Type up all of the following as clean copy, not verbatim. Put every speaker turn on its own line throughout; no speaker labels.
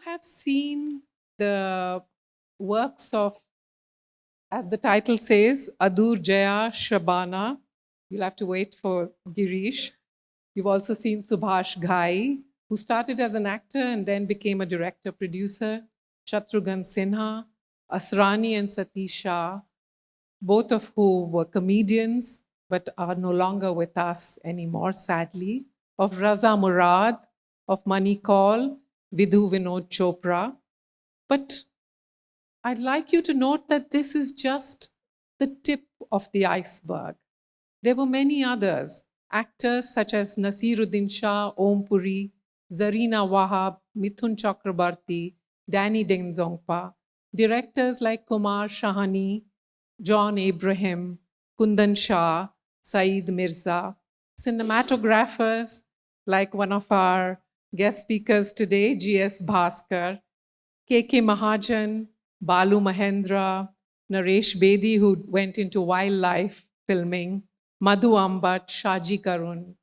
have seen the works of, as the title says, Adoor Jaya Shabana. You'll have to wait for Girish. You've also seen Subhash Ghai, who started as an actor and then became a director producer, Shatrughan Sinha, Asrani and Satish Shah, both of whom were comedians but are no longer with us anymore, sadly, of Raza Murad, of Mani Kaul, Vidhu Vinod Chopra. But I'd like you to note that this is just the tip of the iceberg. There were many others, actors such as Nasiruddin Shah, Om Puri, Zarina Wahab, Mithun Chakrabarti, Danny Denzongpa, directors like Kumar Shahani, John Abraham, Kundan Shah, Saeed Mirza, cinematographers like one of our guest speakers today, G.S. Bhaskar, K.K. Mahajan, Balu Mahendra, Naresh Bedi, who went into wildlife filming, Madhu Ambat, Shaji Karun.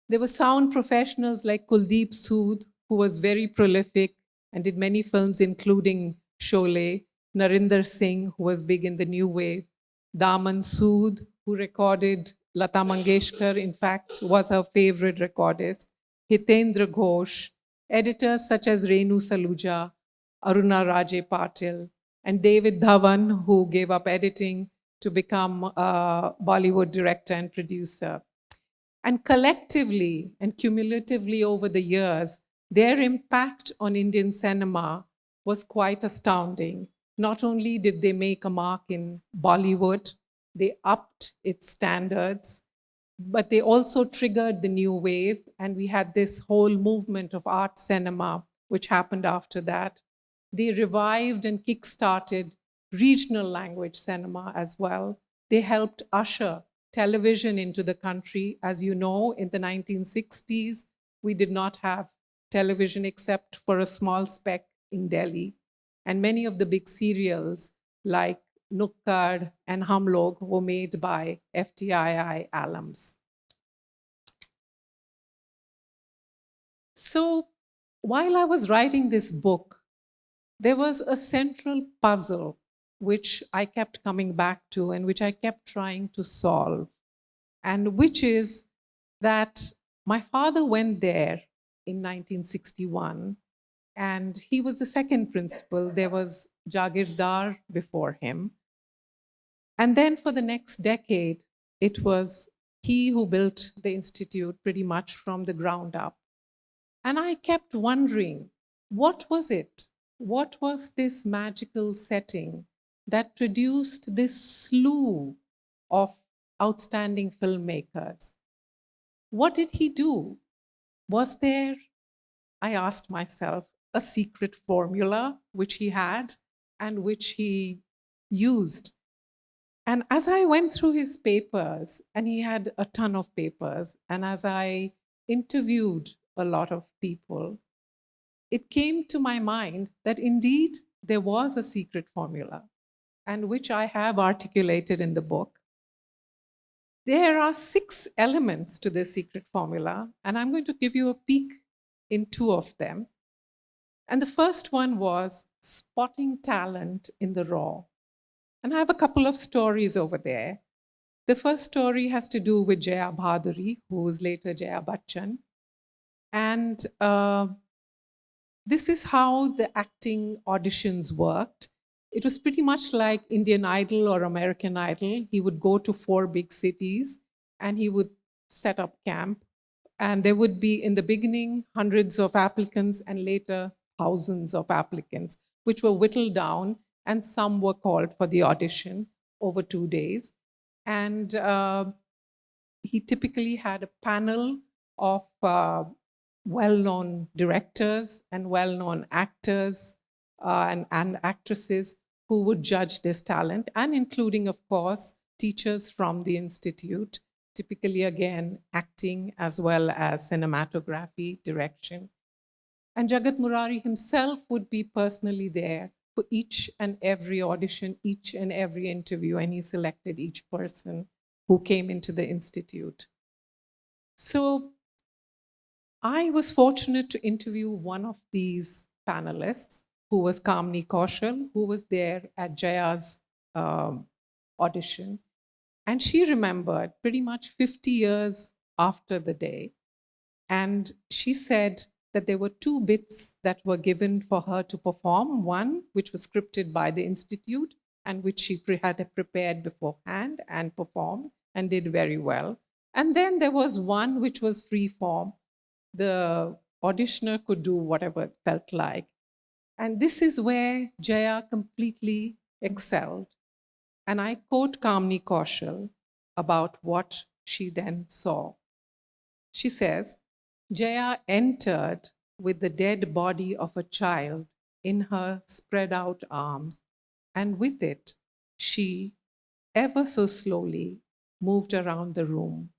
There were sound professionals like Kuldeep Sood, who was very prolific and did many films, including Sholay, Narinder Singh, who was big in the new wave, Daman Sood, who recorded Lata Mangeshkar, in fact, was her favorite recordist, Hitendra Ghosh, editors such as Renu Saluja, Aruna Raje Patil, and David Dhawan, who gave up editing to become a Bollywood director and producer. And collectively and cumulatively over the years, their impact on Indian cinema was quite astounding. Not only did they make a mark in Bollywood, they upped its standards, but they also triggered the new wave. And we had this whole movement of art cinema, which happened after that. They revived and kickstarted regional language cinema as well. They helped usher television into the country. As you know, in the 1960s, we did not have television except for a small speck in Delhi. And many of the big serials like Nukkad and Hum Log were made by FTII alums. So while I was writing this book, there was a central puzzle which I kept coming back to and which I kept trying to solve, and which is that my father went there in 1961, and he was the second principal. There was Jagirdar before him. And then for the next decade, it was he who built the institute pretty much from the ground up. And I kept wondering, what was it? What was this magical setting that produced this slew of outstanding filmmakers? What did he do? Was there, I asked myself, a secret formula which he had and which he used? And as I went through his papers, and he had a ton of papers, and as I interviewed a lot of people, it came to my mind that indeed there was a secret formula, and which I have articulated in the book. There are 6 elements to this secret formula, and I'm going to give you a peek in 2 of them. And the first one was spotting talent in the raw. And I have a couple of stories over there. The first story has to do with Jaya Bhaduri, who was later Jaya Bachchan. And this is how the acting auditions worked. It was pretty much like Indian Idol or American Idol. He would go to 4 big cities and he would set up camp. And there would be, in the beginning, hundreds of applicants and later thousands of applicants, which were whittled down, and some were called for the audition over 2 days. And he typically had a panel of well-known directors and well-known actors and actresses who would judge this talent, and including, of course, teachers from the institute, typically, again, acting as well as cinematography, direction. And Jagat Murari himself would be personally there for each and every audition, each and every interview, and he selected each person who came into the institute. So I was fortunate to interview one of these panelists, who was Kamini Kaushal, who was there at Jaya's audition. And she remembered pretty much 50 years after the day. And she said that there were two bits that were given for her to perform. One, which was scripted by the Institute and which she had prepared beforehand and performed and did very well. And then there was one which was free form. The auditioner could do whatever it felt like. And this is where Jaya completely excelled. And I quote Kamini Kaushal about what she then saw. She says, Jaya entered with the dead body of a child in her spread out arms, and with it, she, ever so slowly, moved around the room,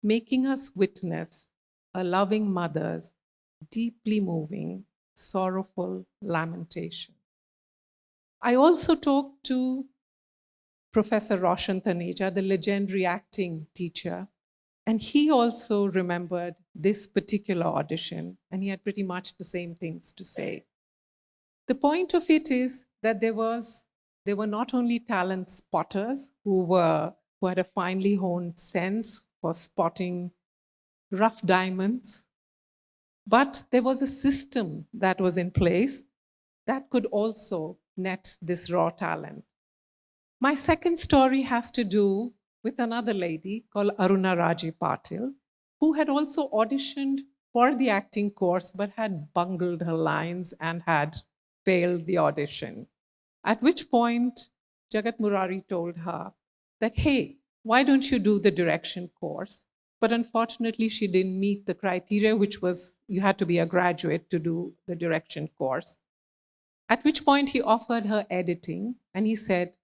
making us witness a loving mother's deeply moving, sorrowful lamentation. I also talked to Professor Roshan Taneja, the legendary acting teacher, and he also remembered this particular audition, and he had pretty much the same things to say. The point of it is that there were not only talent spotters who had a finely honed sense for spotting rough diamonds, but there was a system that was in place that could also net this raw talent. My second story has to do with another lady called Aruna Raji Patil, who had also auditioned for the acting course but had bungled her lines and had failed the audition. At which point, Jagat Murari told her that, hey, why don't you do the direction course? But unfortunately, she didn't meet the criteria, which was you had to be a graduate to do the direction course. At which point, he offered her editing, and he said,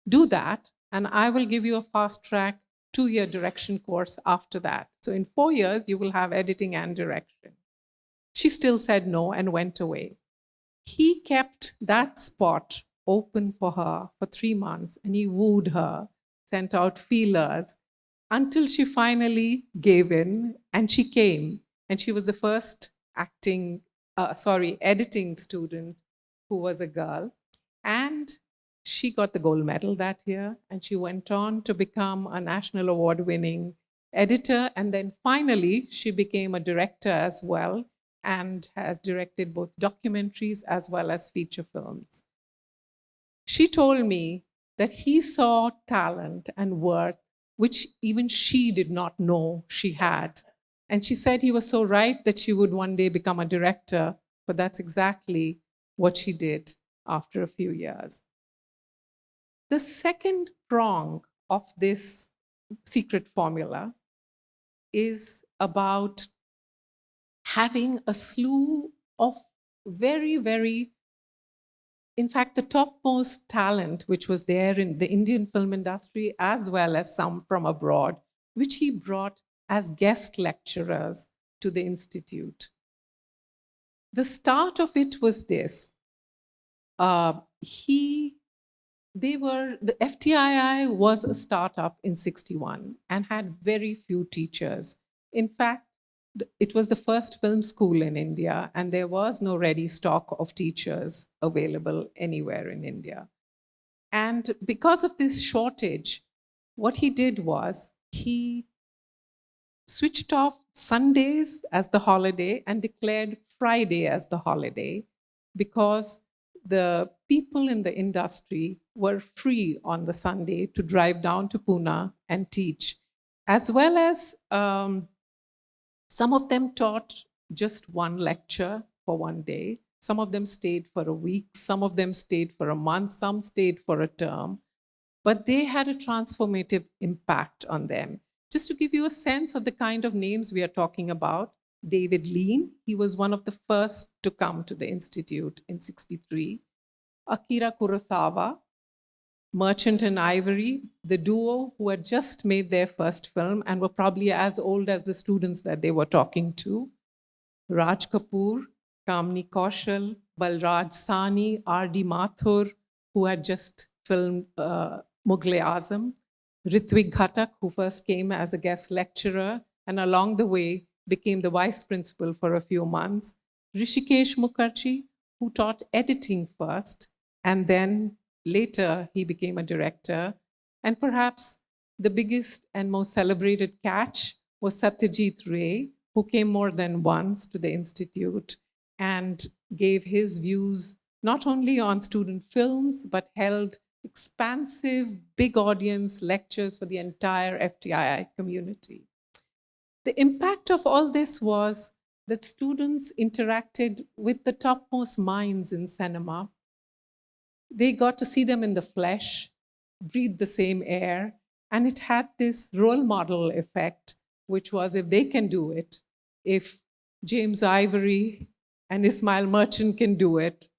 do that, and I will give you a fast track 2-year direction course after that. So in 4 years, you will have editing and direction. She still said no and went away. He kept that spot open for her for 3 months, and he wooed her, sent out feelers, until she finally gave in, and she came. And she was the first editing student who was a girl. And she got the gold medal that year, and she went on to become a national award-winning editor. And then finally, she became a director as well, and has directed both documentaries as well as feature films. She told me that he saw talent and worth which even she did not know she had. And she said he was so right that she would one day become a director, but that's exactly what she did after a few years. The second prong of this secret formula is about having a slew of very, very, in fact, the topmost talent which was there in the Indian film industry, as well as some from abroad, which he brought as guest lecturers to the Institute. The start of it was this. The FTII was a startup in 1961 and had very few teachers. In fact, it was the first film school in India, and there was no ready stock of teachers available anywhere in India. And because of this shortage, what he did was he switched off Sundays as the holiday and declared Friday as the holiday, because the people in the industry were free on the Sunday to drive down to Pune and teach, as well as some of them taught just one lecture for one day. Some of them stayed for a week. Some of them stayed for a month. Some stayed for a term. But they had a transformative impact on them. Just to give you a sense of the kind of names we are talking about, David Lean, he was one of the first to come to the Institute in 1963. Akira Kurosawa, Merchant and Ivory, the duo who had just made their first film and were probably as old as the students that they were talking to. Raj Kapoor, Kamini Kaushal, Balraj Sani, R.D. Mathur, who had just filmed Mughal-e-Azam, Ritwik Ghatak, who first came as a guest lecturer and along the way became the vice principal for a few months, Rishikesh Mukherjee, who taught editing first, and then later he became a director. And perhaps the biggest and most celebrated catch was Satyajit Ray, who came more than once to the Institute and gave his views not only on student films, but held expansive, big audience lectures for the entire FTII community. The impact of all this was that students interacted with the topmost minds in cinema. They got to see them in the flesh, breathe the same air, and it had this role model effect, which was if they can do it, if James Ivory and Ismail Merchant can do it,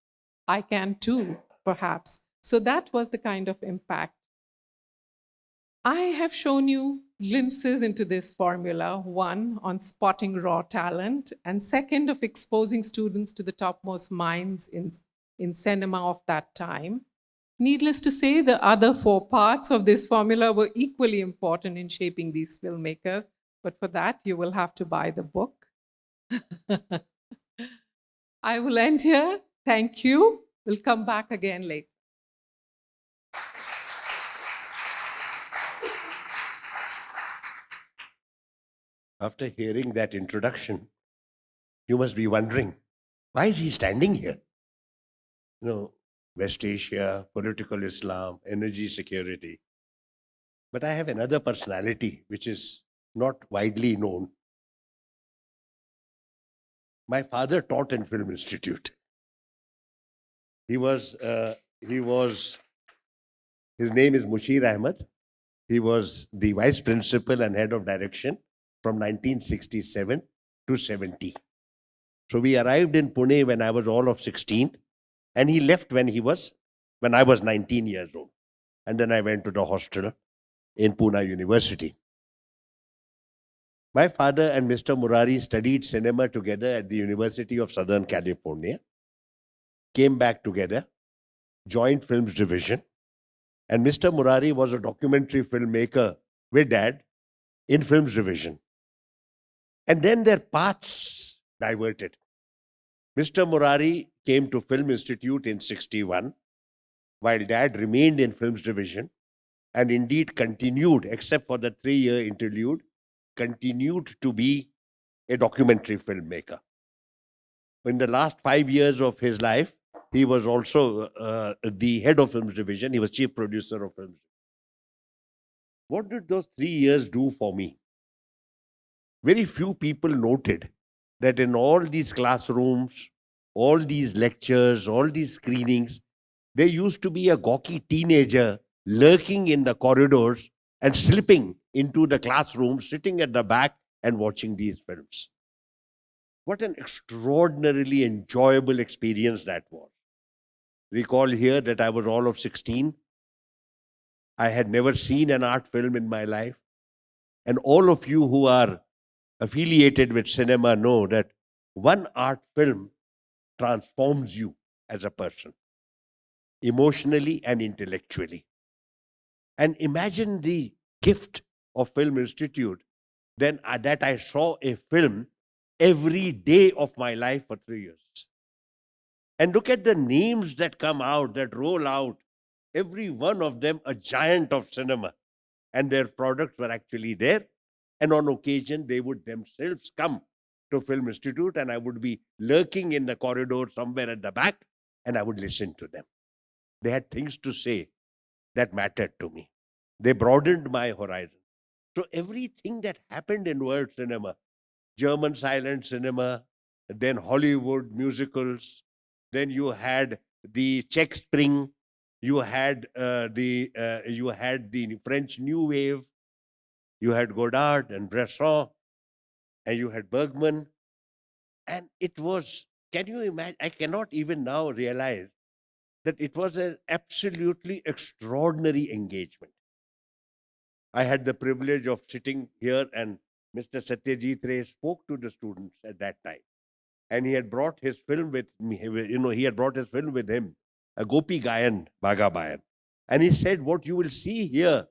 I can too, perhaps. So that was the kind of impact. I have shown you glimpses into this formula, one on spotting raw talent, and second of exposing students to the topmost minds in cinema of that time. Needless to say, the other four parts of this formula were equally important in shaping these filmmakers, but for that, you will have to buy the book. I will end here. Thank you. We'll come back again later.
After hearing that introduction, you must be wondering, why is he standing here? West Asia, political Islam, energy security. But I have another personality which is not widely known. My father taught in Film Institute. His name is Mushir Ahmad. He was the vice principal and head of direction from 1967 to 70. So we arrived in Pune when I was all of 16, and he left when I was 19 years old. And then I went to the hostel in Pune University. My father and Mr. Murari studied cinema together at the University of Southern California, came back together, joined Films Division, and Mr. Murari was a documentary filmmaker with Dad in Films Division. And then their paths diverted. Mr. Murari came to Film Institute in 61, while Dad remained in Films Division and indeed continued, except for the 3-year interlude, continued to be a documentary filmmaker. In the last 5 years of his life, he was also the head of Films Division. He was chief producer of Films. What did those 3 years do for me? Very few people noted that in all these classrooms, all these lectures, all these screenings, there used to be a gawky teenager lurking in the corridors and slipping into the classroom, sitting at the back and watching these films. What an extraordinarily enjoyable experience that was. Recall here that I was all of 16. I had never seen an art film in my life. And all of you who are affiliated with cinema know that one art film transforms you as a person, emotionally and intellectually. And imagine the gift of Film Institute then that I saw a film every day of my life for 3 years. And look at the names that come out, that roll out, every one of them a giant of cinema. And their products were actually there. And on occasion, they would themselves come to Film Institute, and I would be lurking in the corridor somewhere at the back, and I would listen to them. They had things to say that mattered to me. They broadened my horizon. So everything that happened in world cinema, German silent cinema, then Hollywood musicals, then you had the Czech Spring, you had the French New Wave, you had Godard and Bresson, and you had Bergman, and it was. Can you imagine? I cannot even now realize that it was an absolutely extraordinary engagement. I had the privilege of sitting here, and Mr. Satyajit Ray spoke to the students at that time. And he had brought his film with me, he had brought his film with him, a Gopi Gayan, Bhaga Bayan. And he said, what you will see here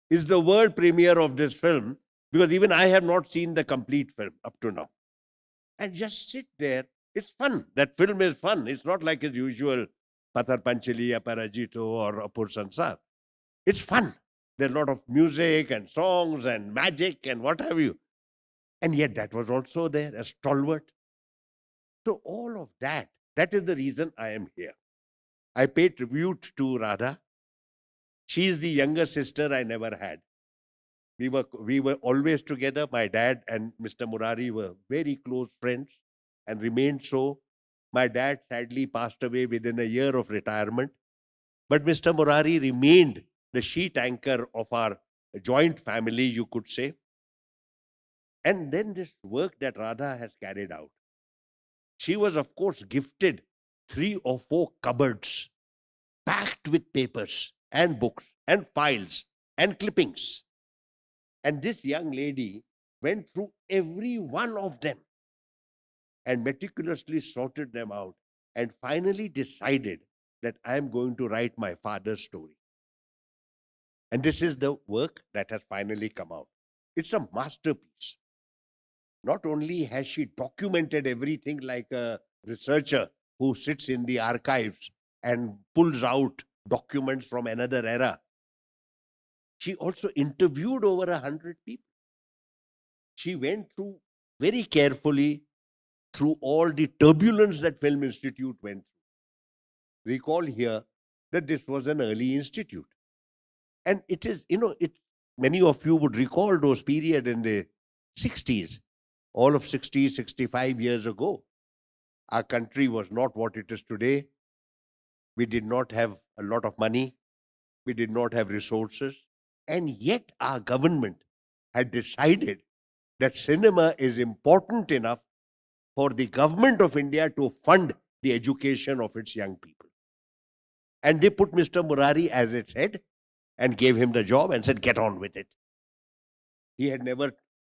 is the world premiere of this film, because even I have not seen the complete film up to now. And just sit there It's fun. That film is fun. It's not like his usual Patar Panchali, Aparajito, or Apur Sansar. It's fun. There's a lot of music and songs and magic and what have you. And yet that was also there, a stalwart. So all of that, that is the reason I am here. I pay tribute to Radha. She is the younger sister I never had. We were always together. My dad and Mr. Murari were very close friends and remained so. My dad sadly passed away within a year of retirement. But Mr. Murari remained the sheet anchor of our joint family, you could say. And then this work that Radha has carried out. She was, of course, gifted 3 or 4 cupboards packed with papers and books and files and clippings. And this young lady went through every one of them and meticulously sorted them out and finally decided that I am going to write my father's story. And this is the work that has finally come out. It's a masterpiece. Not only has she documented everything like a researcher who sits in the archives and pulls out documents from another era, she also interviewed over 100 people. She went through very carefully through all the turbulence that Film Institute went through. Recall here that this was an early institute. And it is, many of you would recall those period in the 60s, all of 60, 65 years ago. Our country was not what it is today. We did not have a lot of money. We did not have resources. And yet our government had decided that cinema is important enough for the government of India to fund the education of its young people. And they put Mr. Murari as its head and gave him the job and said, get on with it. He had never,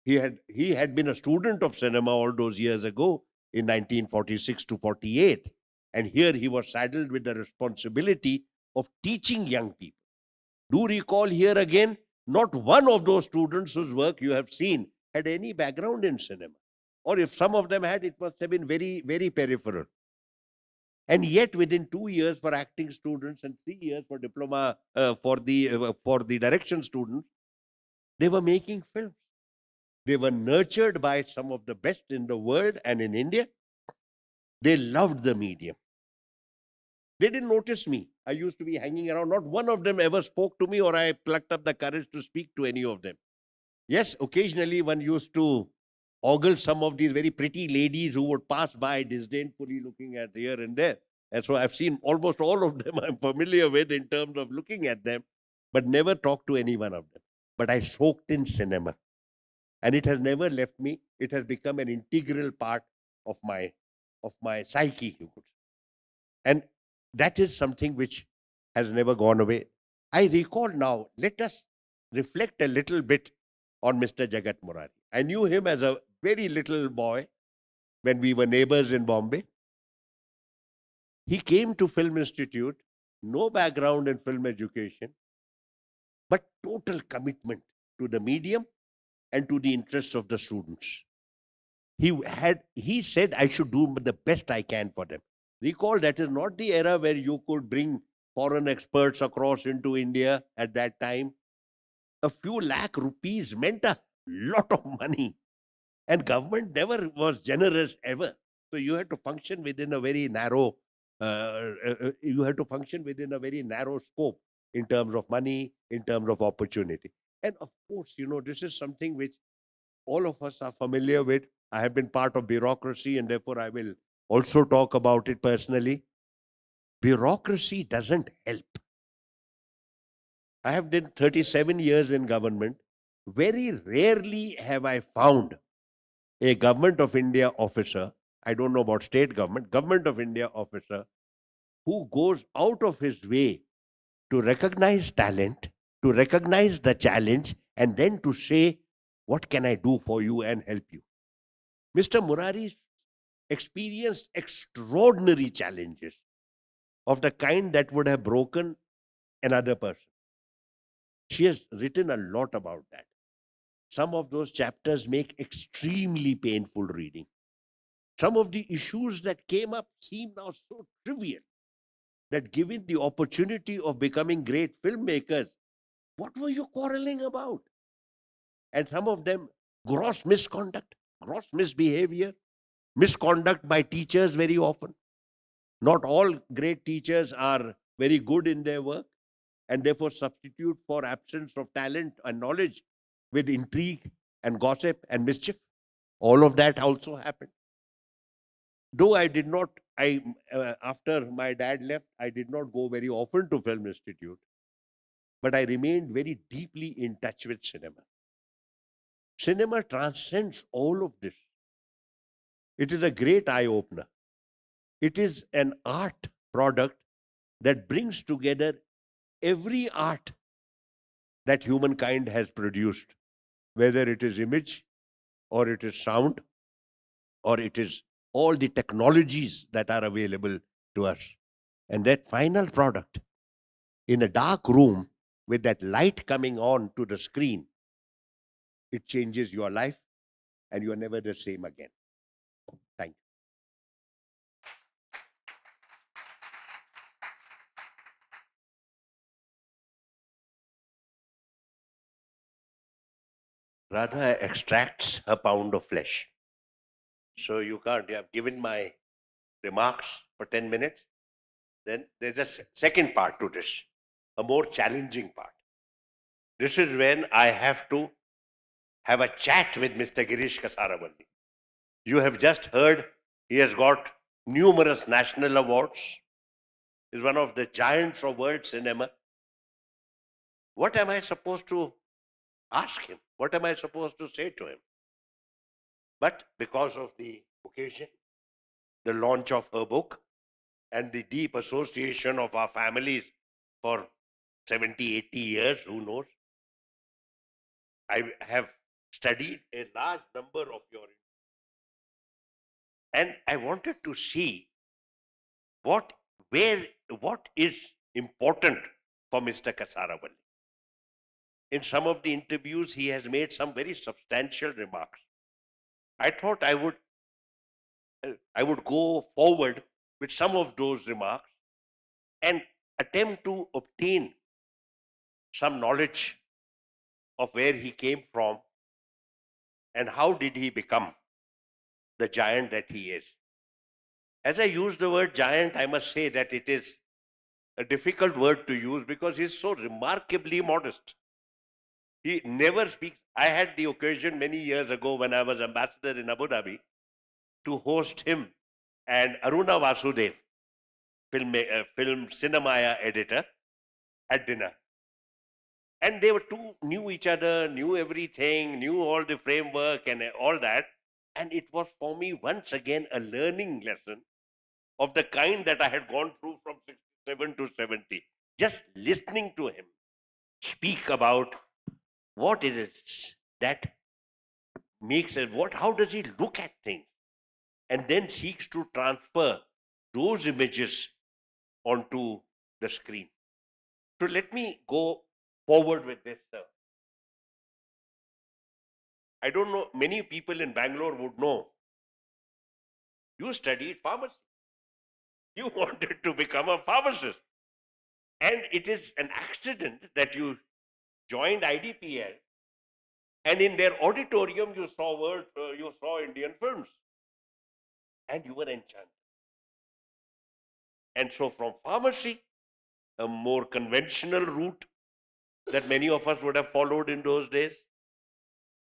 he had been a student of cinema all those years ago in 1946 to 48. And here he was saddled with the responsibility of teaching young people. Do recall here again, not one of those students whose work you have seen had any background in cinema. Or if some of them had, it must have been very, very peripheral. And yet, within 2 years for acting students and 3 years for diploma for the direction students, they were making films. They were nurtured by some of the best in the world and in India. They loved the medium. They didn't notice me. I used to be hanging around. Not one of them ever spoke to me, or I plucked up the courage to speak to any of them. Yes, occasionally one used to ogle some of these very pretty ladies who would pass by disdainfully looking at here and there. And so I've seen almost all of them I'm familiar with in terms of looking at them, but never talked to any one of them. But I soaked in cinema. And it has never left me. It has become an integral part of my psyche, you could say. And that is something which has never gone away. I recall now, let us reflect a little bit on Mr. Jagat Murari. I knew him as a very little boy when we were neighbors in Bombay. He came to Film Institute, no background in film education, but total commitment to the medium and to the interests of the students. He said I should do the best I can for them. Recall that is not the era where you could bring foreign experts across into India at that time. A few lakh rupees meant a lot of money. And government never was generous ever. So you had to function within a very narrow, you had to function within a very narrow scope in terms of money, in terms of opportunity. And of course, this is something which all of us are familiar with. I have been part of bureaucracy and therefore I will also talk about it personally. Bureaucracy doesn't help. I have done 37 years in government. Very rarely have I found a government of India officer, I don't know about state government of India officer, who goes out of his way to recognize talent, to recognize the challenge, and then to say, what can I do for you and help you? Mr. Murari experienced extraordinary challenges of the kind that would have broken another person. She has written a lot about that. Some of those chapters make extremely painful reading. Some of the issues that came up seem now so trivial that given the opportunity of becoming great filmmakers, what were you quarreling about? And some of them, gross misconduct, gross misbehavior, misconduct by teachers very often. Not all great teachers are very good in their work and therefore substitute for absence of talent and knowledge with intrigue and gossip and mischief. All of that also happened. Though I did not, after my dad left, I did not go very often to Film Institute, but I remained very deeply in touch with cinema. Cinema transcends all of this. It is a great eye opener. It is an art product that brings together every art that humankind has produced, whether it is image or it is sound or it is all the technologies that are available to us. And that final product in a dark room with that light coming on to the screen, it changes your life and you are never the same again. Thank you. Radha extracts a pound of flesh. So you can't, you have given my remarks for 10 minutes. Then there's a second part to this, a more challenging part. This is when I have to have a chat with Mr. Girish Kasaravalli. You have just heard he has got numerous national awards. He's one of the giants of world cinema. What am I supposed to ask him? What am I supposed to say to him? But because of the occasion, the launch of her book, and the deep association of our families for 70, 80 years, who knows, I have studied a large number of your, and I wanted to see what is important for Mr. Kasaravalli. In some of the interviews, he has made some very substantial remarks. I thought I would go forward with some of those remarks and attempt to obtain some knowledge of where he came from and how did he become the giant that he is. As I use the word giant, I must say that it is a difficult word to use because he's so remarkably modest. He never speaks. I had the occasion many years ago when I was ambassador in Abu Dhabi to host him and Aruna Vasudev, film Cinemaya editor, at dinner. And they were two, knew each other, knew everything, knew all the framework and all that. And it was for me once again a learning lesson of the kind that I had gone through from 67 to 70. Just listening to him speak about what it is that makes it, how does he look at things? And then seeks to transfer those images onto the screen. So let me go forward with this. I don't know, many people in Bangalore would know. You studied pharmacy. You wanted to become a pharmacist. And it is an accident that you joined IDPL and in their auditorium you saw Indian films. And you were enchanted. And so from pharmacy, a more conventional route that many of us would have followed in those days,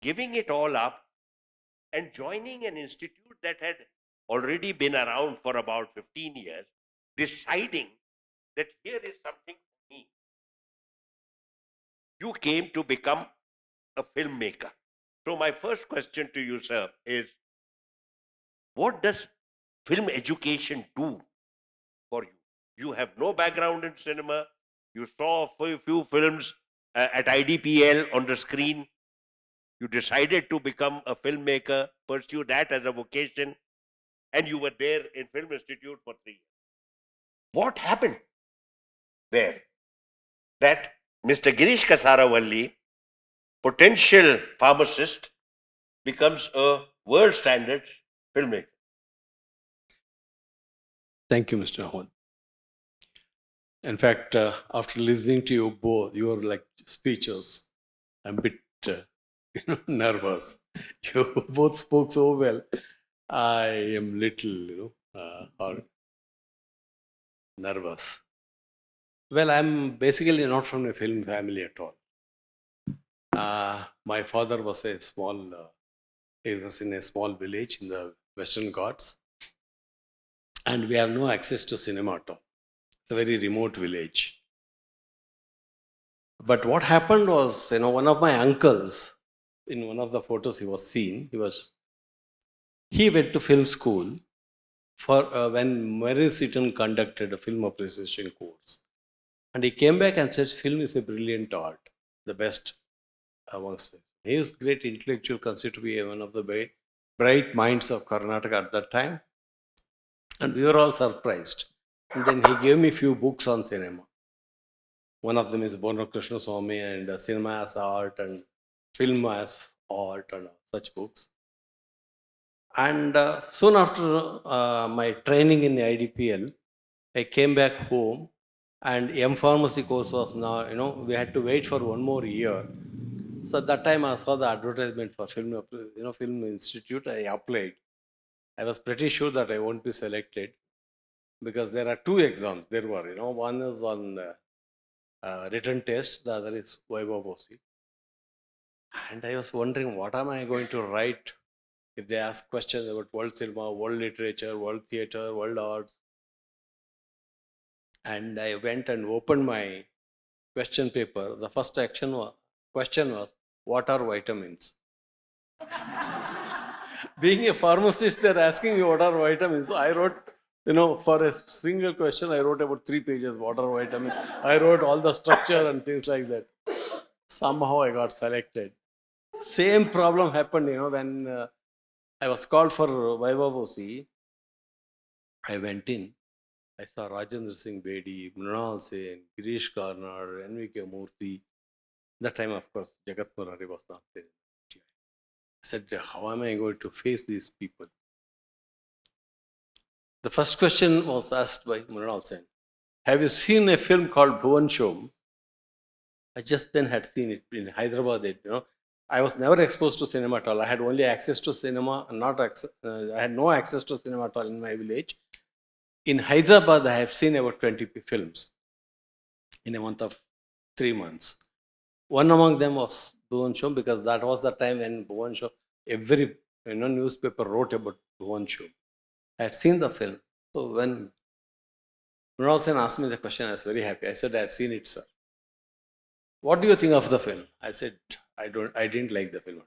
giving it all up and joining an institute that had already been around for about 15 years, deciding that here is something for me. You came to become a filmmaker. So my first question to you, sir, is what does film education do for you? You have no background in cinema. You saw a few films at IDPL on the screen. You decided to become a filmmaker, pursue that as a vocation, and you were there in Film Institute for 3 years. What happened there that Mr. Girish Kasaravalli, potential pharmacist, becomes a world standard filmmaker?
Thank you, Mr. Ahmad. In fact, after listening to you both, your like speeches, I'm a bit nervous. You both spoke so well. I am little, nervous. Well, I'm basically not from a film family at all. My father was he was in a small village in the Western Ghats, and we have no access to cinema at all. It's a very remote village. But what happened was, one of my uncles, in one of the photos he was seen, he went to film school for when Mary Seaton conducted a film appreciation course. And he came back and said, film is a brilliant art, the best amongst them. He was great intellectual, considered to be one of the very bright minds of Karnataka at that time. And we were all surprised. And then he gave me a few books on cinema. One of them is Krishna Swami and Cinema as Art and Film as Art and such books. And soon after my training in IDPL, I came back home, and M Pharmacy course was now, we had to wait for one more year. So at that time I saw the advertisement for Film Institute. I applied. I was pretty sure that I won't be selected because there are two exams. There were, one is on written test, the other is Viva Voce. And I was wondering, what am I going to write if they ask questions about world cinema, world literature, world theater, world arts? And I went and opened my question paper. The first question was, what are vitamins? Being a pharmacist, they're asking me what are vitamins. So I wrote, for a single question, I wrote about 3 pages, what are vitamins. I wrote all the structure and things like that. Somehow I got selected. Same problem happened, when I was called for Viva Voce. I went in. I saw Rajendra Singh Bedi, Mrunal Sen, Girish Kasaravalli, N.V.K. Murthy. That time, of course, Jagat Murari was not there. I said, how am I going to face these people? The first question was asked by Mrunal Sen. Have you seen a film called Bhuvan Shom? I just then had seen it in Hyderabad. I was never exposed to cinema at all. I had only access to cinema, I had no access to cinema at all in my village. In Hyderabad, I have seen about 20 films in a month of 3 months. One among them was Bhuvan Shom, because that was the time when Bhuvan Shom, every newspaper wrote about Bhuvan Shom. I had seen the film. So when Mrunal Sen asked me the question, I was very happy. I said, I have seen it, sir. What do you think of the film? I said, I didn't like the film.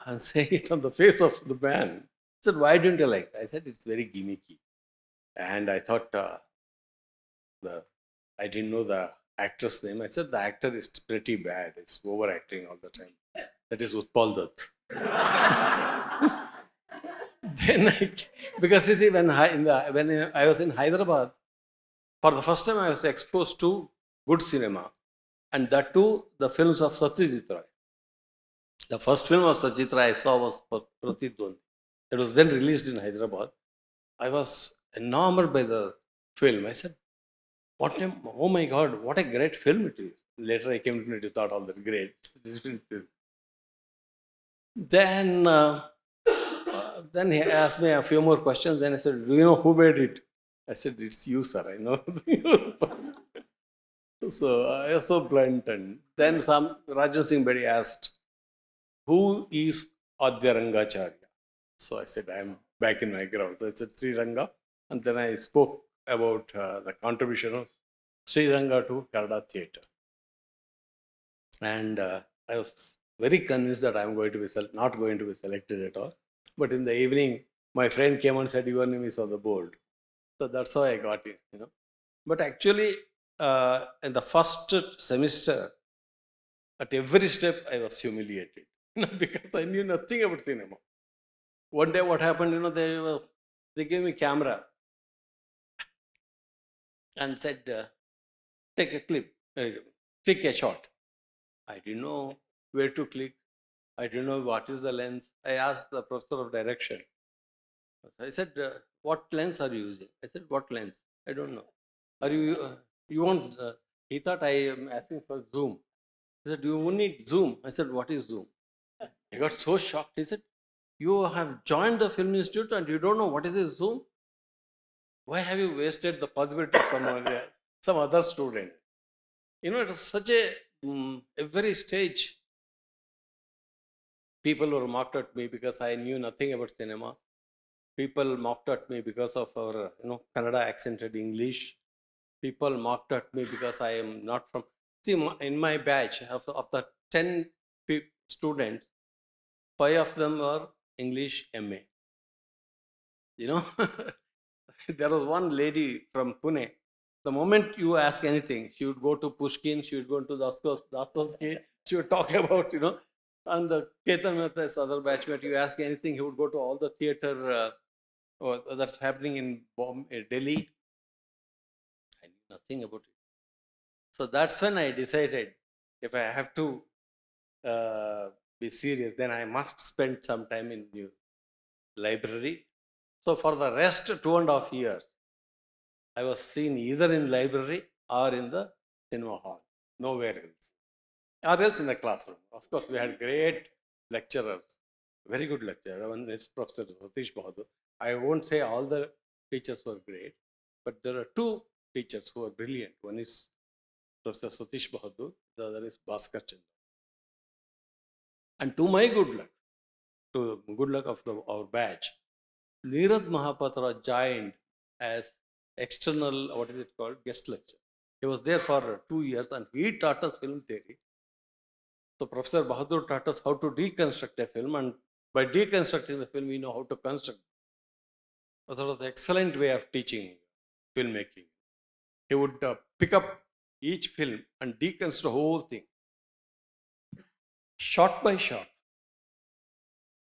I'm saying it on the face of the man. He said, why didn't you like it? I said, it's very gimmicky. And I thought, I didn't know the actor's name. I said, the actor is pretty bad. It's overacting all the time. That is Utpal Dutt. Then because you see, when I was in Hyderabad, for the first time I was exposed to good cinema. And that too, the films of Satyajit Ray. The first film of Satyajit Ray I saw was Pratik Dwand. It was then released in Hyderabad. I was enamored by the film. I said, oh my God, what a great film it is. Later I came to know it is not all that great. Then he asked me a few more questions. Then I said, do you know who made it? I said, it's you, sir. I know. So I was so blunt. And then Rajan Singh Bedi asked, who is Adya Rangacharya? So I said, I'm back in my ground. So I said, Sri Ranga. And then I spoke about the contribution of Sri Ranga to Kannada theatre. And I was very convinced that I'm going to be not going to be selected at all. But in the evening, my friend came and said, your name is on the board. So that's how I got it, But actually, in the first semester, at every step, I was humiliated, because I knew nothing about cinema. One day, what happened, they gave me camera and said, take a clip, click a shot. I didn't know where to click. I didn't know what is the lens. I asked the professor of direction. I said, what lens are you using? I said, what lens? I don't know. Are you want, he thought I am asking for zoom. He said, you need zoom. I said, what is zoom? He got so shocked. He said, you have joined the film institute and you don't know what is a zoom? Why have you wasted the possibility of someone else, some other student? You know, it was such a every stage. People were mocked at me because I knew nothing about cinema. People mocked at me because of our, Kannada accented English. People mocked at me because I am not from. See, in my batch of the 10 students, 5 of them were English MA. You know, there was one lady from Pune. The moment you ask anything, she would go to Pushkin, she would go to Dostoevsky, she would talk about, and Ketan Mehta's other batchmate, you ask anything, he would go to all the theater that's happening in Delhi. I knew nothing about it. So that's when I decided, if I have to be serious, then I must spend some time in the library. So for the rest 2.5 years, I was seen either in library or in the cinema hall, nowhere else. Or else in the classroom. Of course, we had great lecturers, very good lecturer. One is Professor Satish Bahadur. I won't say all the teachers were great, but there are 2 teachers who are brilliant. One is Professor Satish Bahadur, the other is Bhaskar. And to my good luck, to the good luck of our batch, Neerad Mahapatra joined as external, what is it called, guest lecturer. He was there for 2 years and he taught us film theory. So Professor Bahadur taught us how to deconstruct a film, and by deconstructing the film, we know how to construct. So it was an excellent way of teaching filmmaking. He would pick up each film and deconstruct the whole thing, shot by shot.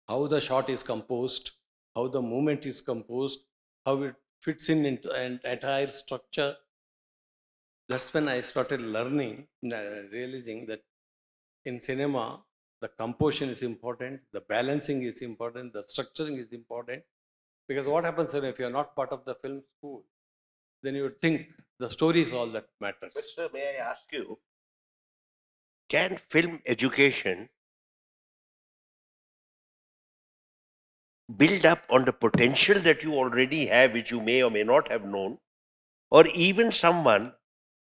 How the shot is composed, how the movement is composed, how it fits in into an entire structure. That's when I started learning, realizing that in cinema, the composition is important, the balancing is important, the structuring is important. Because what happens if you're not part of the film school, then you would think the story is all that matters.
But sir, may I ask you, can film education build up on the potential that you already have, which you may or may not have known, or even someone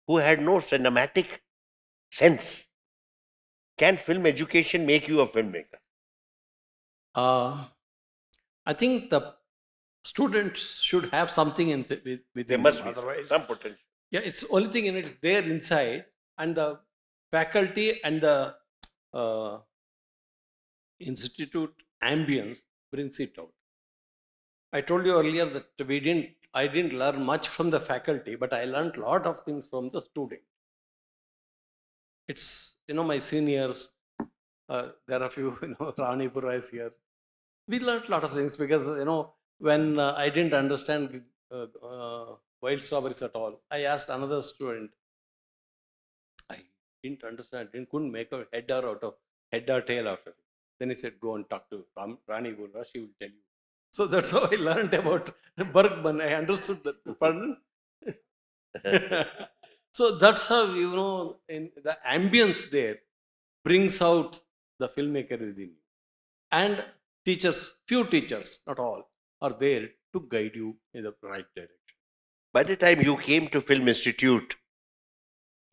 who had no cinematic sense? Can film education make you a filmmaker?
I think the students should have something within
There must
them,
be
otherwise,
some potential.
yeah, it's only thing in it's there inside, and the faculty and the institute ambience brings it out. I told you earlier that I didn't learn much from the faculty, but I learned a lot of things from the student. It's, my seniors, there are a few, Rani Pura is here. We learned a lot of things because, when I didn't understand wild strawberries at all, I asked another student. I didn't understand, couldn't make a head or tail out of it. Then he said, go and talk to Rani Pura, she will tell you. So that's how I learned about Bergman. I understood that. Pardon? So that's how, in the ambience there brings out the filmmaker within you. And few teachers, not all, are there to guide you in the right direction.
By the time you came to Film Institute,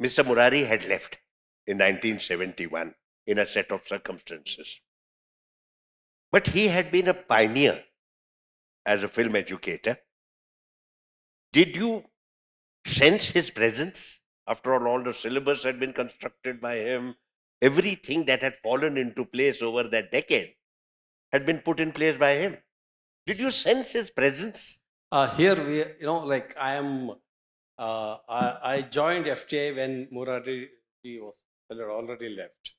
Mr. Murari had left in 1971 in a set of circumstances. But he had been a pioneer as a film educator. Did you sense his presence? After all the syllabus had been constructed by him, everything that had fallen into place over that decade had been put in place by him. Did you sense his presence?
Here we, like I am, I joined FTI when Murari had already left.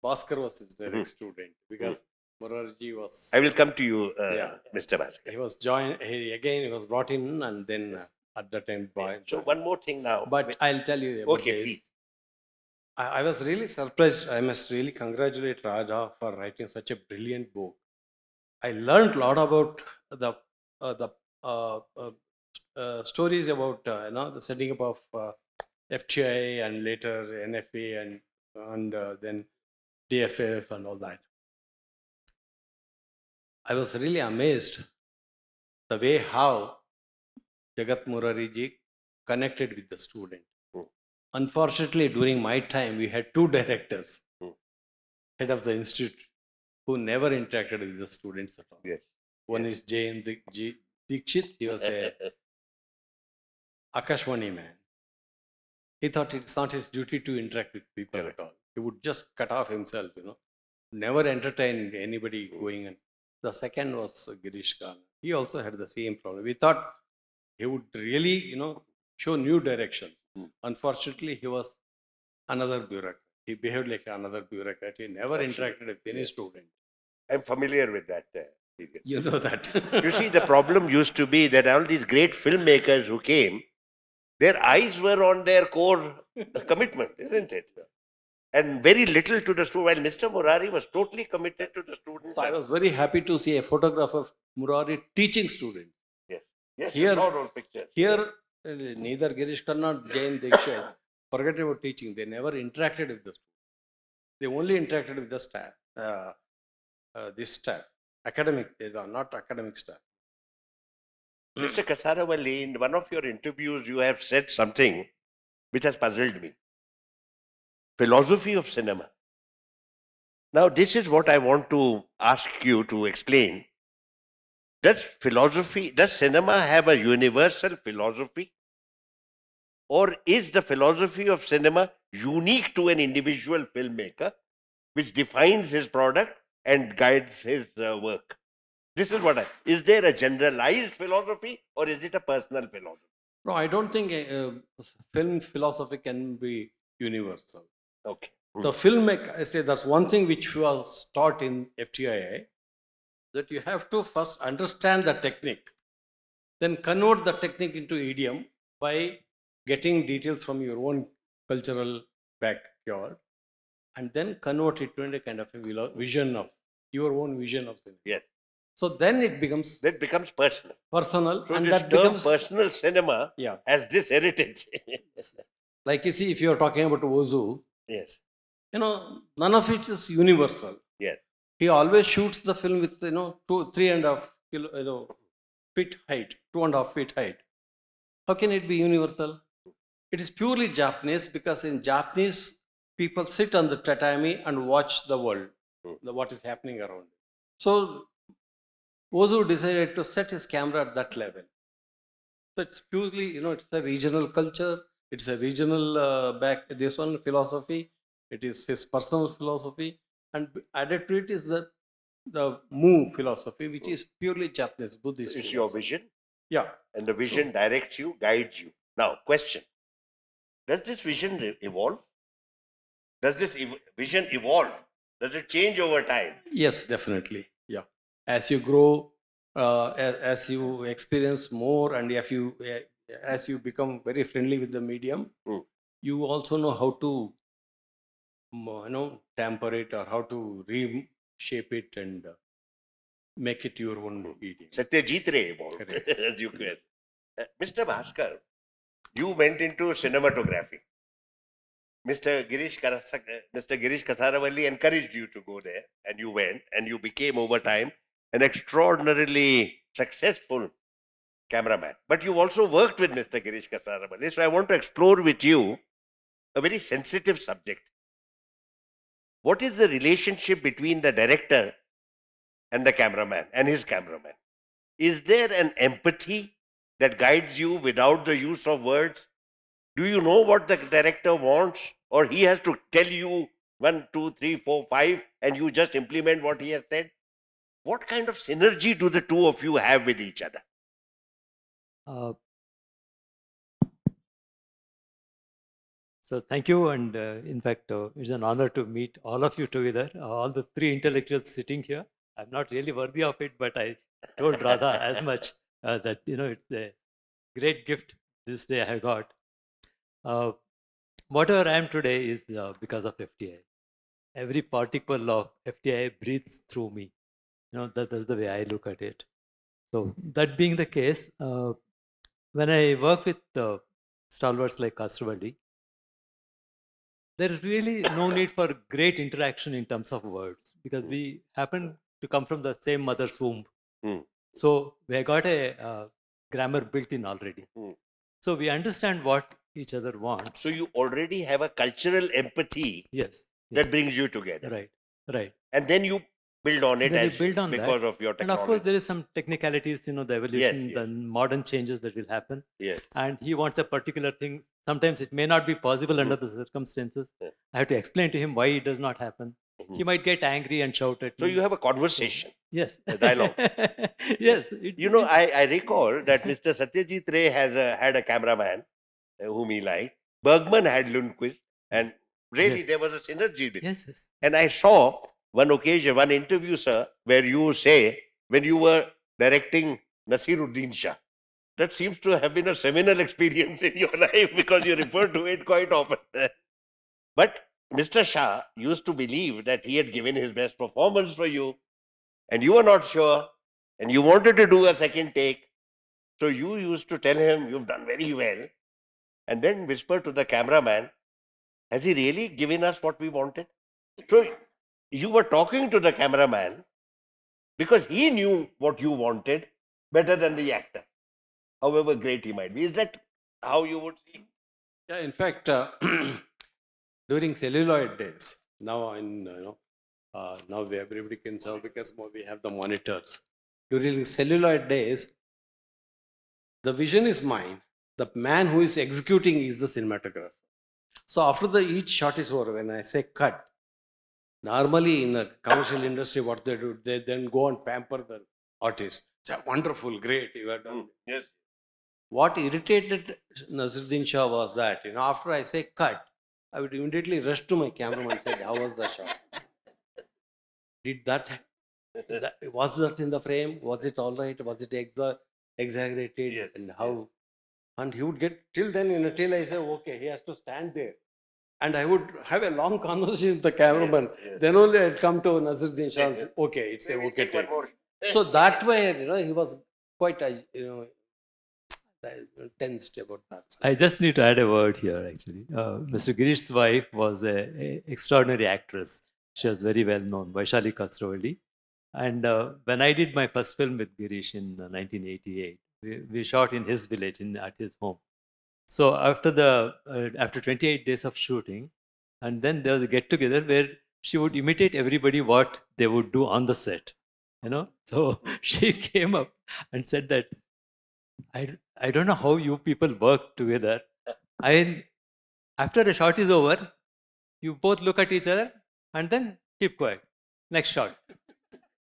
Bhaskar was his direct student because Murari was.
I will come to you,
Yeah.
Mr. Bhaskar.
He was he was brought in and then at the time.
So one more thing now.
But I'll tell you about
Okay,
this.
please.
I was really surprised. I must really congratulate Radha for writing such a brilliant book. I learned a lot about the stories about the setting up of FTII and later NFA and then DFF and all that. I was really amazed the way how Jagat Murari ji connected with the student. Unfortunately, during my time, we had two directors, head of the institute, who never interacted with the students at all.
Yes.
One is Jain Dikshit. He was a Akashwani man. He thought it's not his duty to interact with people at all. He would just cut off himself, never entertain anybody going in. The second was Girish Kasaravalli. He also had the same problem. We thought he would really, show new directions. Unfortunately, he was another bureaucrat. He behaved like another bureaucrat. He never interacted with any student.
I'm familiar with that. Period.
You know that.
You see, the problem used to be that all these great filmmakers who came, their eyes were on their core commitment, isn't it? And very little to the student. While Mr. Murari was totally committed to the students.
So I was very happy to see a photograph of Murari teaching students.
Yes. Yes,
Here,
I saw those pictures.
Here, neither Girish Karna, Jain Dikshit, forget about teaching. They never interacted with the students. They only interacted with the staff. This staff. Academic, they are not academic staff.
Mr. Kasaravalli, in one of your interviews, you have said something which has puzzled me. Philosophy of cinema. Now, this is what I want to ask you to explain. Does cinema have a universal philosophy? Or is the philosophy of cinema unique to an individual filmmaker, which defines his product and guides his work? This is is there a generalized philosophy or is it a personal philosophy?
No, I don't think film philosophy can be universal.
Okay.
The filmmaker, I say that's one thing which was taught in FTII, that you have to first understand the technique, then convert the technique into idiom by getting details from your own cultural backyard, and then convert it to a kind of a vision of your own vision of cinema.
Yes.
So then it becomes
personal.
Personal,
so
and
this
that
term
becomes
personal cinema has this heritage.
Like you see, if you are talking about Ozu,
yes,
none of it is universal.
Yes.
He always shoots the film with 3.5 feet height, 2.5 feet height. How can it be universal? It is purely Japanese, because in Japanese, people sit on the tatami and watch the world, what is happening around. So Ozu decided to set his camera at that level. So it's purely, it's a regional culture. It's a regional this one philosophy. It is his personal philosophy, and added to it is the Mu philosophy, which is purely Japanese Buddhist.
It's your vision.
Yeah,
and the vision directs you, guides you. Now, question: does this vision evolve? Does this vision evolve? Does it change over time?
Yes, definitely. Yeah, as you grow, as you experience more, and as you become very friendly with the medium, you also know how to tamper it, or how to reshape it and make it your own medium.
Satyajit Ray evolved, as you can. Mr. Bhaskar, you went into cinematography. Mr. Girish Kasaravalli encouraged you to go there, and you went, and you became over time an extraordinarily successful cameraman. But you also worked with Mr. Girish Kasaravalli, so I want to explore with you a very sensitive subject. What is the relationship between the director and the cameraman and his cameraman? Is there an empathy that guides you without the use of words? Do you know what the director wants, or he has to tell you 1, 2, 3, 4, 5, and you just implement what he has said? What kind of synergy do the two of you have with each other?
So thank you, and in fact, it's an honor to meet all of you together, all the three intellectuals sitting here. I'm not really worthy of it, but I told Radha as much that it's a great gift this day I got. Whatever I am today is because of FTII. Every particle of FTII breathes through me. That's the way I look at it. So that being the case, when I work with stalwarts like Kasaravalli, there is really no need for great interaction in terms of words because we happen to come from the same mother's womb.
Hmm.
So we have got a grammar built in already. So we understand what each other wants.
So you already have a cultural empathy
Yes.
that brings you together.
Right. Right.
And then you build on it
Then you
as
build on
because
that.
of your
And
technology.
of course, there is some technicalities, the evolution,
Yes,
the
yes.
modern changes that will happen.
Yes.
And he wants a particular thing. Sometimes it may not be possible under the circumstances.
Yeah.
I have to explain to him why it does not happen. He might get angry and shout at
So
me.
you have a conversation,
Yes.
a dialogue.
Yes.
I recall that Mr. Satyajit Ray had a cameraman whom he liked. Bergman had Lundquist, and really
Yes.
there was a synergy between.
Yes. Yes.
And I saw one occasion, one interview, sir, where you say when you were directing Nasiruddin Shah, that seems to have been a seminal experience in your life because you refer to it quite often. But Mr. Shah used to believe that he had given his best performance for you, and you were not sure, and you wanted to do a second take. So you used to tell him, "You've done very well," and then whisper to the cameraman, "Has he really given us what we wanted?" So you were talking to the cameraman because he knew what you wanted better than the actor, however great he might be. Is that how you would see?
Yeah, in fact, during celluloid days, now now everybody can serve because we have the monitors. During celluloid days, the vision is mine. The man who is executing is the cinematographer. So after each shot is over, when I say cut, normally in the commercial industry, what they do, they then go and pamper the artist. Say, wonderful, great, you have done.
Yes.
What irritated Naseeruddin Shah was that, after I say cut, I would immediately rush to my cameraman and say, how was the shot? Did was that in the frame? Was it all right? Was it exaggerated?
Yes,
And how? And he would get, till then, till I say, okay, he has to stand there. And I would have a long conversation with the cameraman.
Yes.
Then only I'd come to Naseeruddin Shah and say, okay, it's a okay take. So that way, he was quite, tensed about that.
I just need to add a word here, actually. Mr. Girish's wife was an extraordinary actress. She was very well known, Vaishali Kasaravalli. And when I did my first film with Girish in 1988, we shot in his village, at his home. So after 28 days of shooting, and then there was a get-together where she would imitate everybody what they would do on the set. So she came up and said that, I don't know how you people work together. After a shot is over, you both look at each other and then keep quiet. Next shot.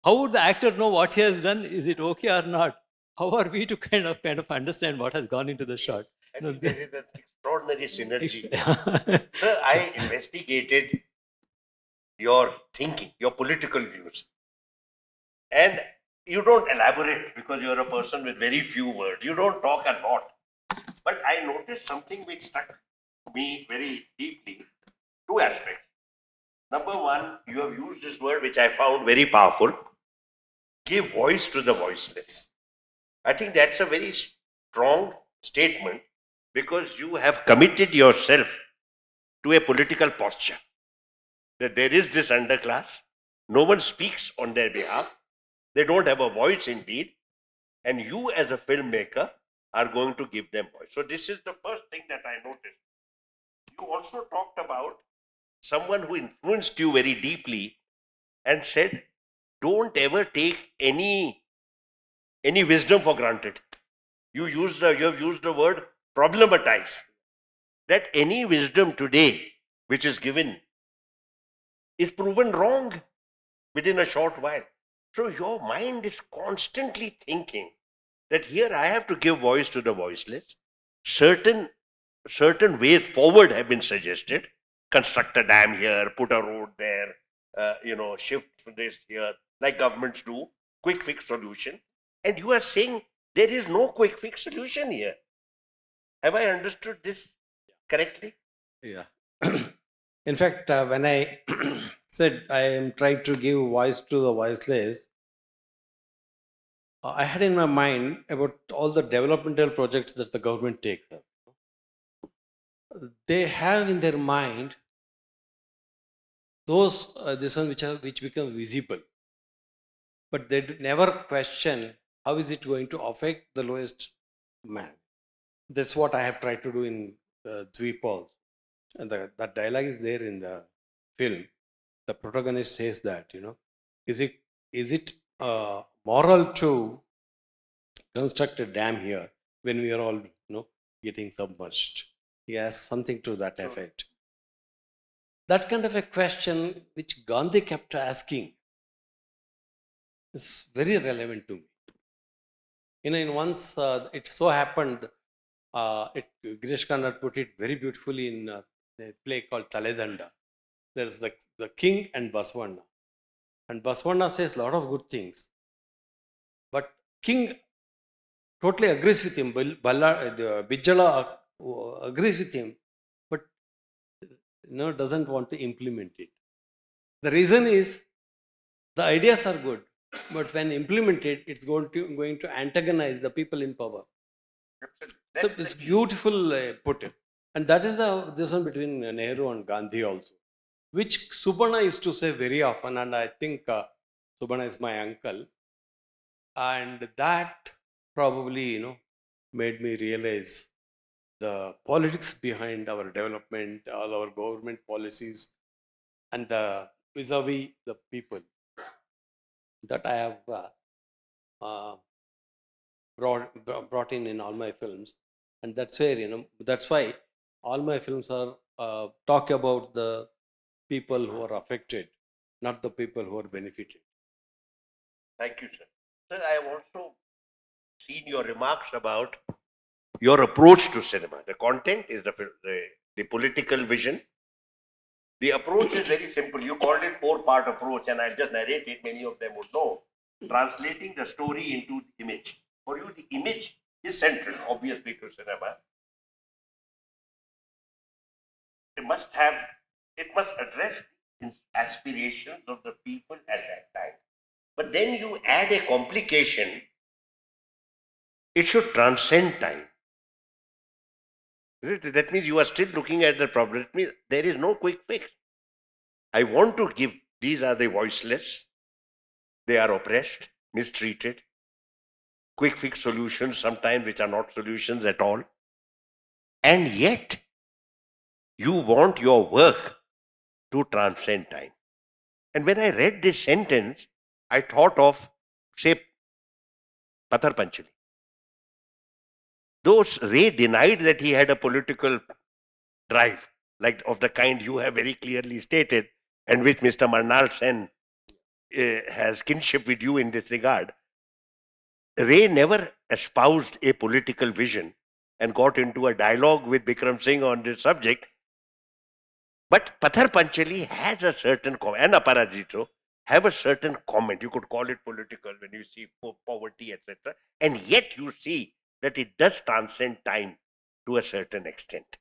How would the actor know what he has done? Is it okay or not? How are we to kind of understand what has gone into the shot?
I think there is an extraordinary synergy.
Ex-
Sir, I investigated your thinking, your political views. And you don't elaborate because you're a person with very few words. You don't talk a lot. But I noticed something which struck me very deeply. Two aspects. Number one, you have used this word which I found very powerful. Give voice to the voiceless. I think that's a very strong statement because you have committed yourself to a political posture. That there is this underclass. No one speaks on their behalf. They don't have a voice indeed. And you as a filmmaker are going to give them voice. So this is the first thing that I noticed. You also talked about someone who influenced you very deeply and said, don't ever take any wisdom for granted. You have used the word problematize. That any wisdom today which is given is proven wrong within a short while. So your mind is constantly thinking that here I have to give voice to the voiceless. Certain ways forward have been suggested. Construct a dam here, put a road there, shift this here, like governments do, quick fix solution. And you are saying there is no quick fix solution here. Have I understood this correctly?
Yeah. In fact, when I said I am trying to give voice to the voiceless, I had in my mind about all the developmental projects that the government takes up. They have in their mind those this one which become visible, but they never question how is it going to affect the lowest man. That's what I have tried to do in Dvipals, and that dialogue is there in the film. The protagonist says that, is it moral to construct a dam here when we are all getting submerged? He has something to that effect. That kind of a question which Gandhi kept asking is very relevant to me. In once it so happened, Girish Kasaravalli put it very beautifully in a play called Taledanda. There is the king and Basavana. And Basavana says a lot of good things. But king totally agrees with him. Bijjala agrees with him, but doesn't want to implement it. The reason is the ideas are good, but when implemented, it's going to antagonize the people in power. So it's beautiful put it. And that is this one between Nehru and Gandhi also, which Subhana used to say very often, and I think Subhana is my uncle. And that probably, made me realize the politics behind our development, all our government policies, and the vis-a-vis the people that I have brought in all my films. And that's where, that's why all my films are talk about the people who are affected, not the people who are benefited.
Thank you, sir. Sir, I have also seen your remarks about your approach to cinema. The content is the political vision. The approach is very simple. You called it 4-part approach, and I'll just narrate it. Many of them would know. Translating the story into the image. For you, the image is central, obviously, to cinema. It must address the aspirations of the people at that time. But then you add a complication. It should transcend time. That means you are still looking at the problem. It means there is no quick fix. I want to give, these are the voiceless. They are oppressed, mistreated. Quick fix solutions sometimes which are not solutions at all. And yet, you want your work to transcend time. And when I read this sentence, I thought of, say, Pathar Panchali. Though Ray denied that he had a political drive, like of the kind you have very clearly stated, and which Mr. Marnal Sen has kinship with you in this regard, Ray never espoused a political vision and got into a dialogue with Bikram Singh on this subject. But Pathar Panchali has a certain comment, and Aparajito have a certain comment. You could call it political when you see poverty, etc. And yet you see that it does transcend time to a certain extent.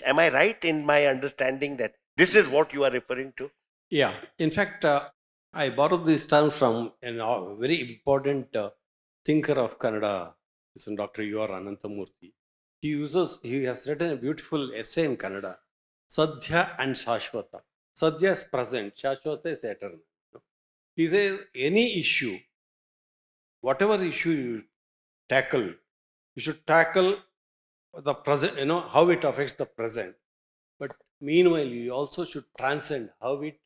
Am I right in my understanding that this is what you are referring to?
Yeah. In fact, I borrowed this term from a very important thinker of Kannada, Dr. U.R. Ananthamurthy. He has written a beautiful essay in Kannada, Sadhya and Shashwata. Sadhya is present, Shashwata is eternal. He says any issue, whatever issue you tackle, you should tackle the present, how it affects the present. But meanwhile, you also should transcend how it,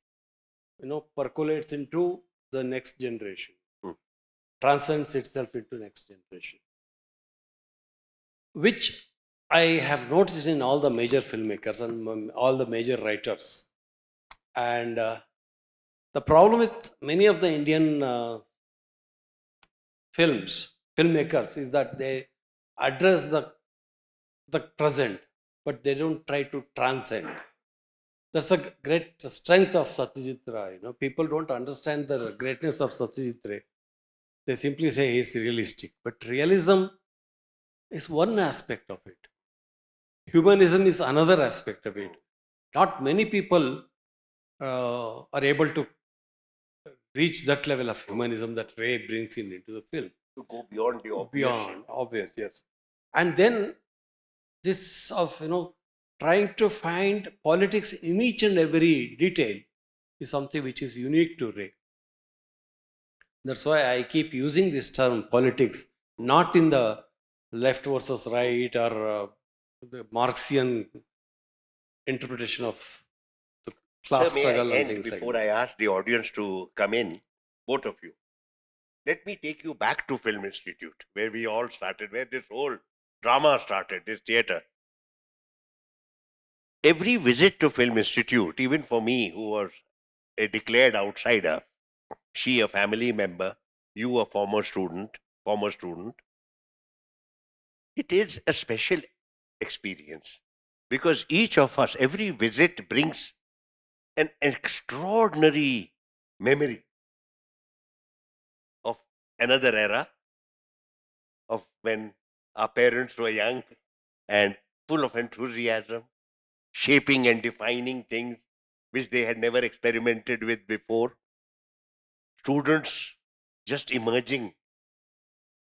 percolates into the next generation, transcends itself into next generation. Which I have noticed in all the major filmmakers and all the major writers. And the problem with many of the Indian filmmakers is that they address the present, but they don't try to transcend. That's the great strength of Satyajit Ray. People don't understand the greatness of Satyajit Ray. They simply say he's realistic. But realism is one aspect of it. Humanism is another aspect of it. Not many people are able to reach that level of humanism that Ray brings in into the film.
To go beyond the obvious.
Beyond, obvious, yes. And then this of, trying to find politics in each and every detail is something which is unique to Ray. That's why I keep using this term politics, not in the left versus right or the Marxian interpretation of the class
Sir, may
struggle
I
and
end
things like
before
that.
I ask the audience to come in, both of you. Let me take you back to Film Institute, where we all started, where this whole drama started, this theatre. Every visit to Film Institute, even for me, who was a declared outsider, she a family member, you a former student, it is a special experience because each of us, every visit brings an extraordinary memory of another era, of when our parents were young and full of enthusiasm, shaping and defining things which they had never experimented with before. Students just emerging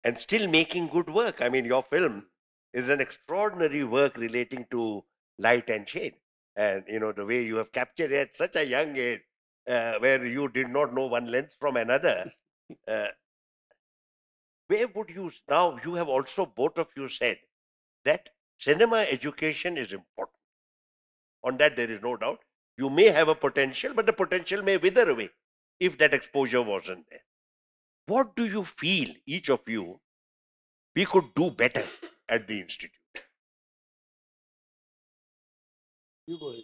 and still making good work. I mean, your film is an extraordinary work relating to light and shade. And, the way you have captured it at such a young age, where you did not know one lens from another. Where would you, now you have also, both of you said that cinema education is important. On that, there is no doubt. You may have a potential, but the potential may wither away if that exposure wasn't there. What do you feel, each of you, we could do better at the Institute?
You go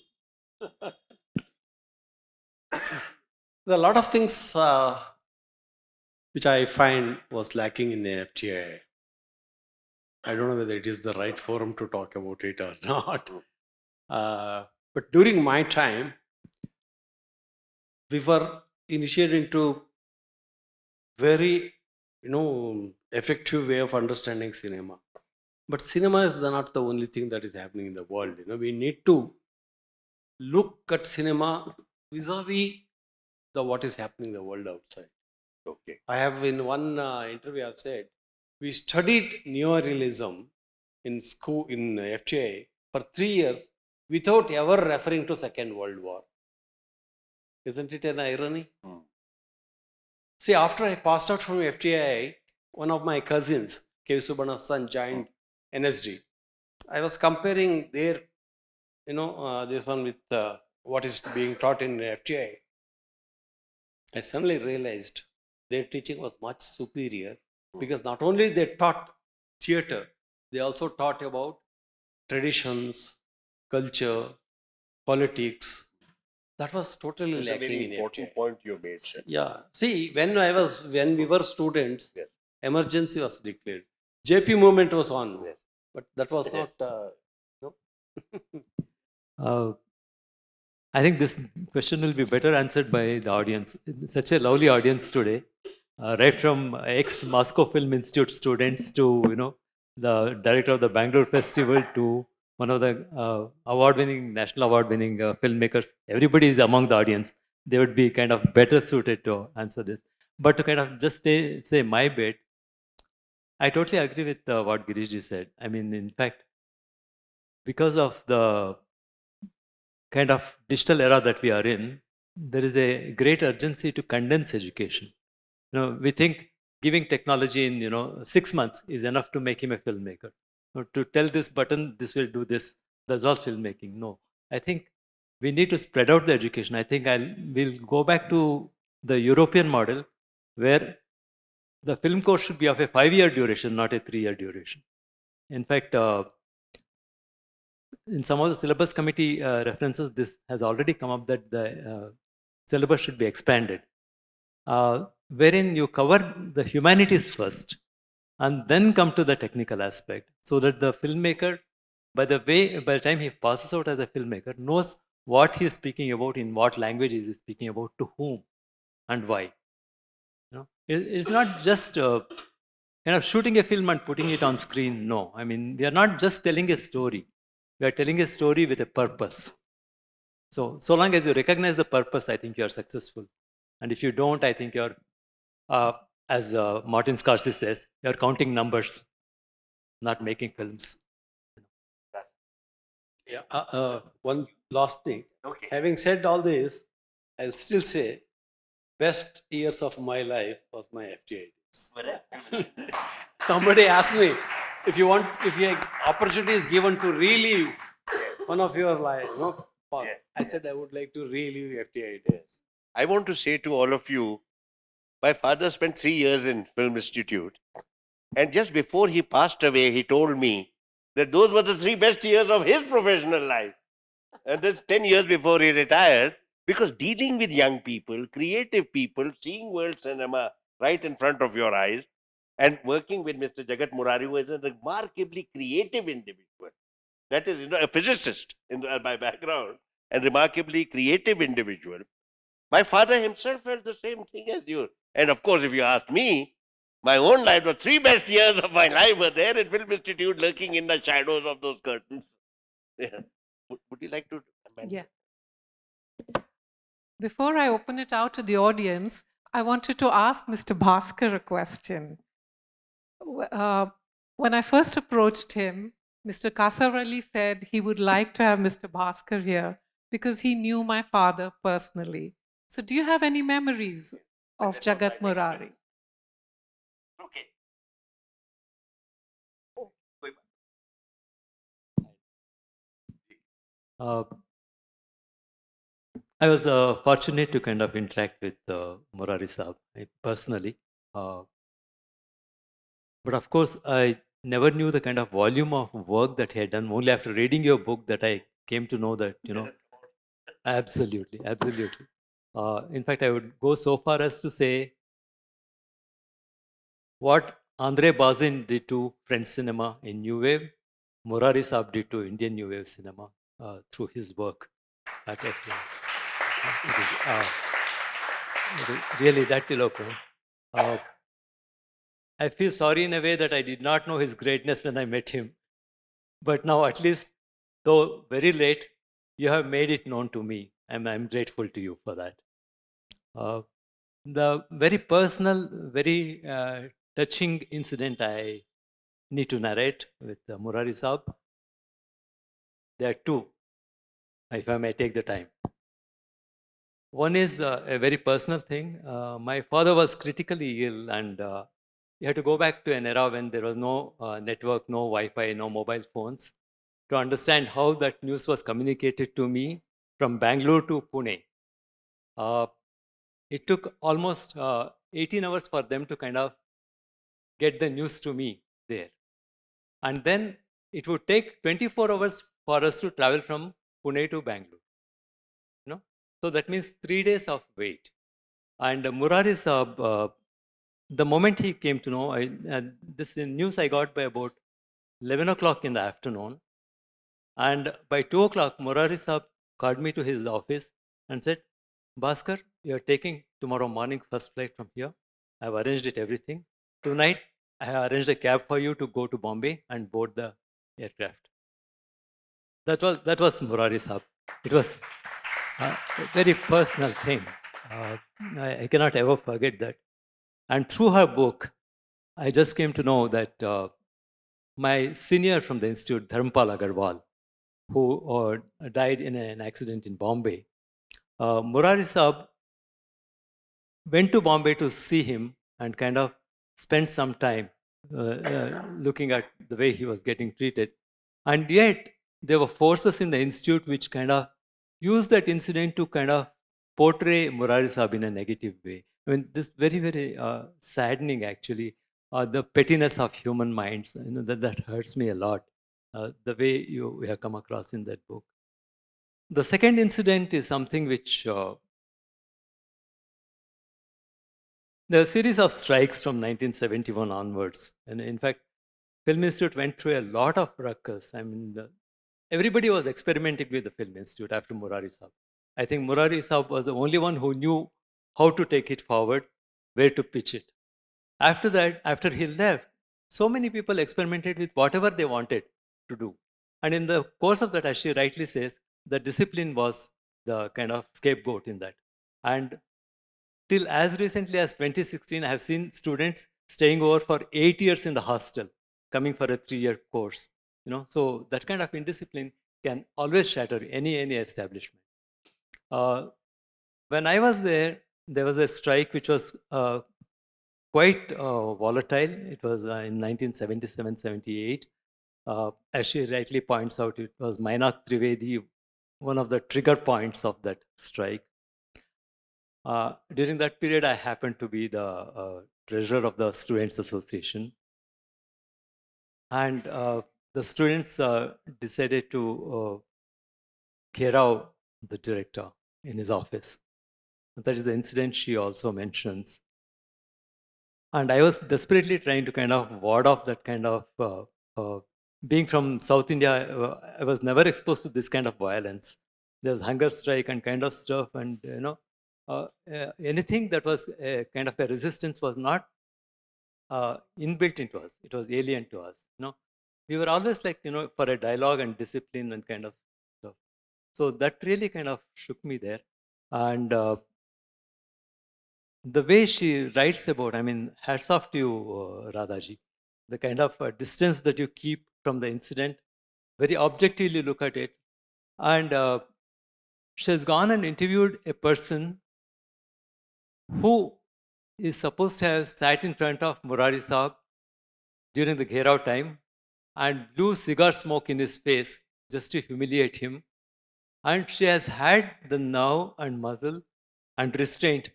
ahead. There are a lot of things which I find was lacking in FTII. I don't know whether it is the right forum to talk about it or not. But during my time, we were initiated into very, effective way of understanding cinema. But cinema is not the only thing that is happening in the world. We need to look at cinema vis-a-vis what is happening in the world outside.
Okay.
I have in one interview I've said we studied neorealism in school in FTI for 3 years without ever referring to Second World War. Isn't it an irony? See, after I passed out from FTI, one of my cousins, K. Subhash's son, joined NSD. I was comparing their, this one with what is being taught in FTI. I suddenly realized their teaching was much superior because not only they taught theatre, they also taught about traditions, culture, politics. That was totally
That's a
lacking
very
in
important
FTI.
point you made, sir.
Yeah. See, when we were students,
Yes.
emergency was declared. JP movement was on,
Yes.
but that was
Yes.
not.
I think this question will be better answered by the audience. Such a lovely audience today, right from ex-Moscow Film Institute students to the director of the Bangalore Festival to one of the national award-winning filmmakers. Everybody is among the audience. They would be kind of better suited to answer this. But to kind of just say my bit, I totally agree with what Girishji said. I mean, in fact, because of the kind of digital era that we are in, there is a great urgency to condense education. We think giving technology in 6 months is enough to make him a filmmaker. To tell this button, this will do this, that's all filmmaking. No, I think we need to spread out the education. I think we'll go back to the European model where the film course should be of a 5-year duration, not a 3-year duration. In fact, in some of the syllabus committee references, this has already come up that the syllabus should be expanded, wherein you cover the humanities first and then come to the technical aspect, so that the filmmaker, by the time he passes out as a filmmaker, knows what he is speaking about, in what language he is speaking about, to whom, and why. It's not just kind of shooting a film and putting it on screen. No, I mean, we are not just telling a story. We are telling a story with a purpose. So long as you recognize the purpose, I think you are successful. And if you don't, I think you're, as Martin Scorsese says, you're counting numbers, not making films.
Yeah. One last thing.
Okay.
Having said all this, I'll still say best years of my life was my FTI days. Somebody asked me if your opportunity is given to relive one of your life, path.
Yeah.
I said I would like to relive FTI days.
I want to say to all of you, my father spent 3 years in Film Institute. And just before he passed away, he told me that those were the 3 best years of his professional life. And that's 10 years before he retired, because dealing with young people, creative people, seeing world cinema right in front of your eyes, and working with Mr. Jagat Murari, who is a remarkably creative individual. That is, a physicist by background, and remarkably creative individual. My father himself felt the same thing as you. And of course, if you ask me, my own life, the 3 best years of my life were there at Film Institute, lurking in the shadows of those curtains. Yeah. Would you like to amend?
Yeah. Before I open it out to the audience, I wanted to ask Mr. Bhaskar a question. When I first approached him, Mr. Kasaravalli said he would like to have Mr. Bhaskar here because he knew my father personally. So do you have any memories of Jagat Murari?
Okay.
I was fortunate to kind of interact with Murari Saab personally. But of course, I never knew the kind of volume of work that he had done. Only after reading your book that I came to know that, absolutely, absolutely. In fact, I would go so far as to say what Andre Bazin did to French cinema in New Wave, Murari Saab did to Indian New Wave cinema through his work at FTI. It is really that eloquent. I feel sorry in a way that I did not know his greatness when I met him. But now, at least, though very late, you have made it known to me. I'm grateful to you for that. The very personal, very touching incident I need to narrate with Murari Saab. There are 2, if I may take the time. One is a very personal thing. My father was critically ill, and you had to go back to an era when there was no network, no Wi-Fi, no mobile phones, to understand how that news was communicated to me from Bangalore to Pune. It took almost 18 hours for them to kind of get the news to me there. And then it would take 24 hours for us to travel from Pune to Bangalore. So that means 3 days of wait. And Murari Saab, the moment he came to know, this news I got by about 11 o'clock in the afternoon. And by 2 o'clock, Murari Saab called me to his office and said, Bhaskar, you are taking tomorrow morning first flight from here. I've arranged it everything. Tonight, I have arranged a cab for you to go to Bombay and board the aircraft. That was Murari Saab. It was a very personal thing. I cannot ever forget that. And through her book, I just came to know that my senior from the institute, Dharmpal Agarwal, who died in an accident in Bombay, Murari Saab went to Bombay to see him and kind of spent some time looking at the way he was getting treated. And yet, there were forces in the institute which kind of used that incident to kind of portray Murari Saab in a negative way. I mean, this very, very saddening actually. The pettiness of human minds, that hurts me a lot. The way you have come across in that book. The second incident is something which there are a series of strikes from 1971 onwards, and in fact, Film Institute went through a lot of ruckus. I mean, everybody was experimenting with the Film Institute after Murari Saab. I think Murari Saab was the only one who knew how to take it forward, where to pitch it. After that, after he left, so many people experimented with whatever they wanted to do. And in the course of that, as she rightly says, the discipline was the kind of scapegoat in that. And till as recently as 2016, I have seen students staying over for 8 years in the hostel, coming for a 3-year course. So that kind of indiscipline can always shatter any establishment. When I was there was a strike which was quite volatile. It was in 1977-78. As she rightly points out, it was Mainak Trivedi, one of the trigger points of that strike. During that period, I happened to be the treasurer of the Students' Association. And the students decided to Gherao the director in his office. That is the incident she also mentions. And I was desperately trying to kind of ward off that kind of, being from South India, I was never exposed to this kind of violence. There was hunger strike and kind of stuff, and anything that was kind of a resistance was not inbuilt into us. It was alien to us. We were always like, for a dialogue and discipline and kind of stuff. So that really kind of shook me there. And the way she writes about, hats off to you, Radhaji. The kind of distance that you keep from the incident, very objectively look at it. And she has gone and interviewed a person who is supposed to have sat in front of Murari Saab during the Gherao time and blew cigar smoke in his face just to humiliate him. And she has had the nerve and muscle and restraint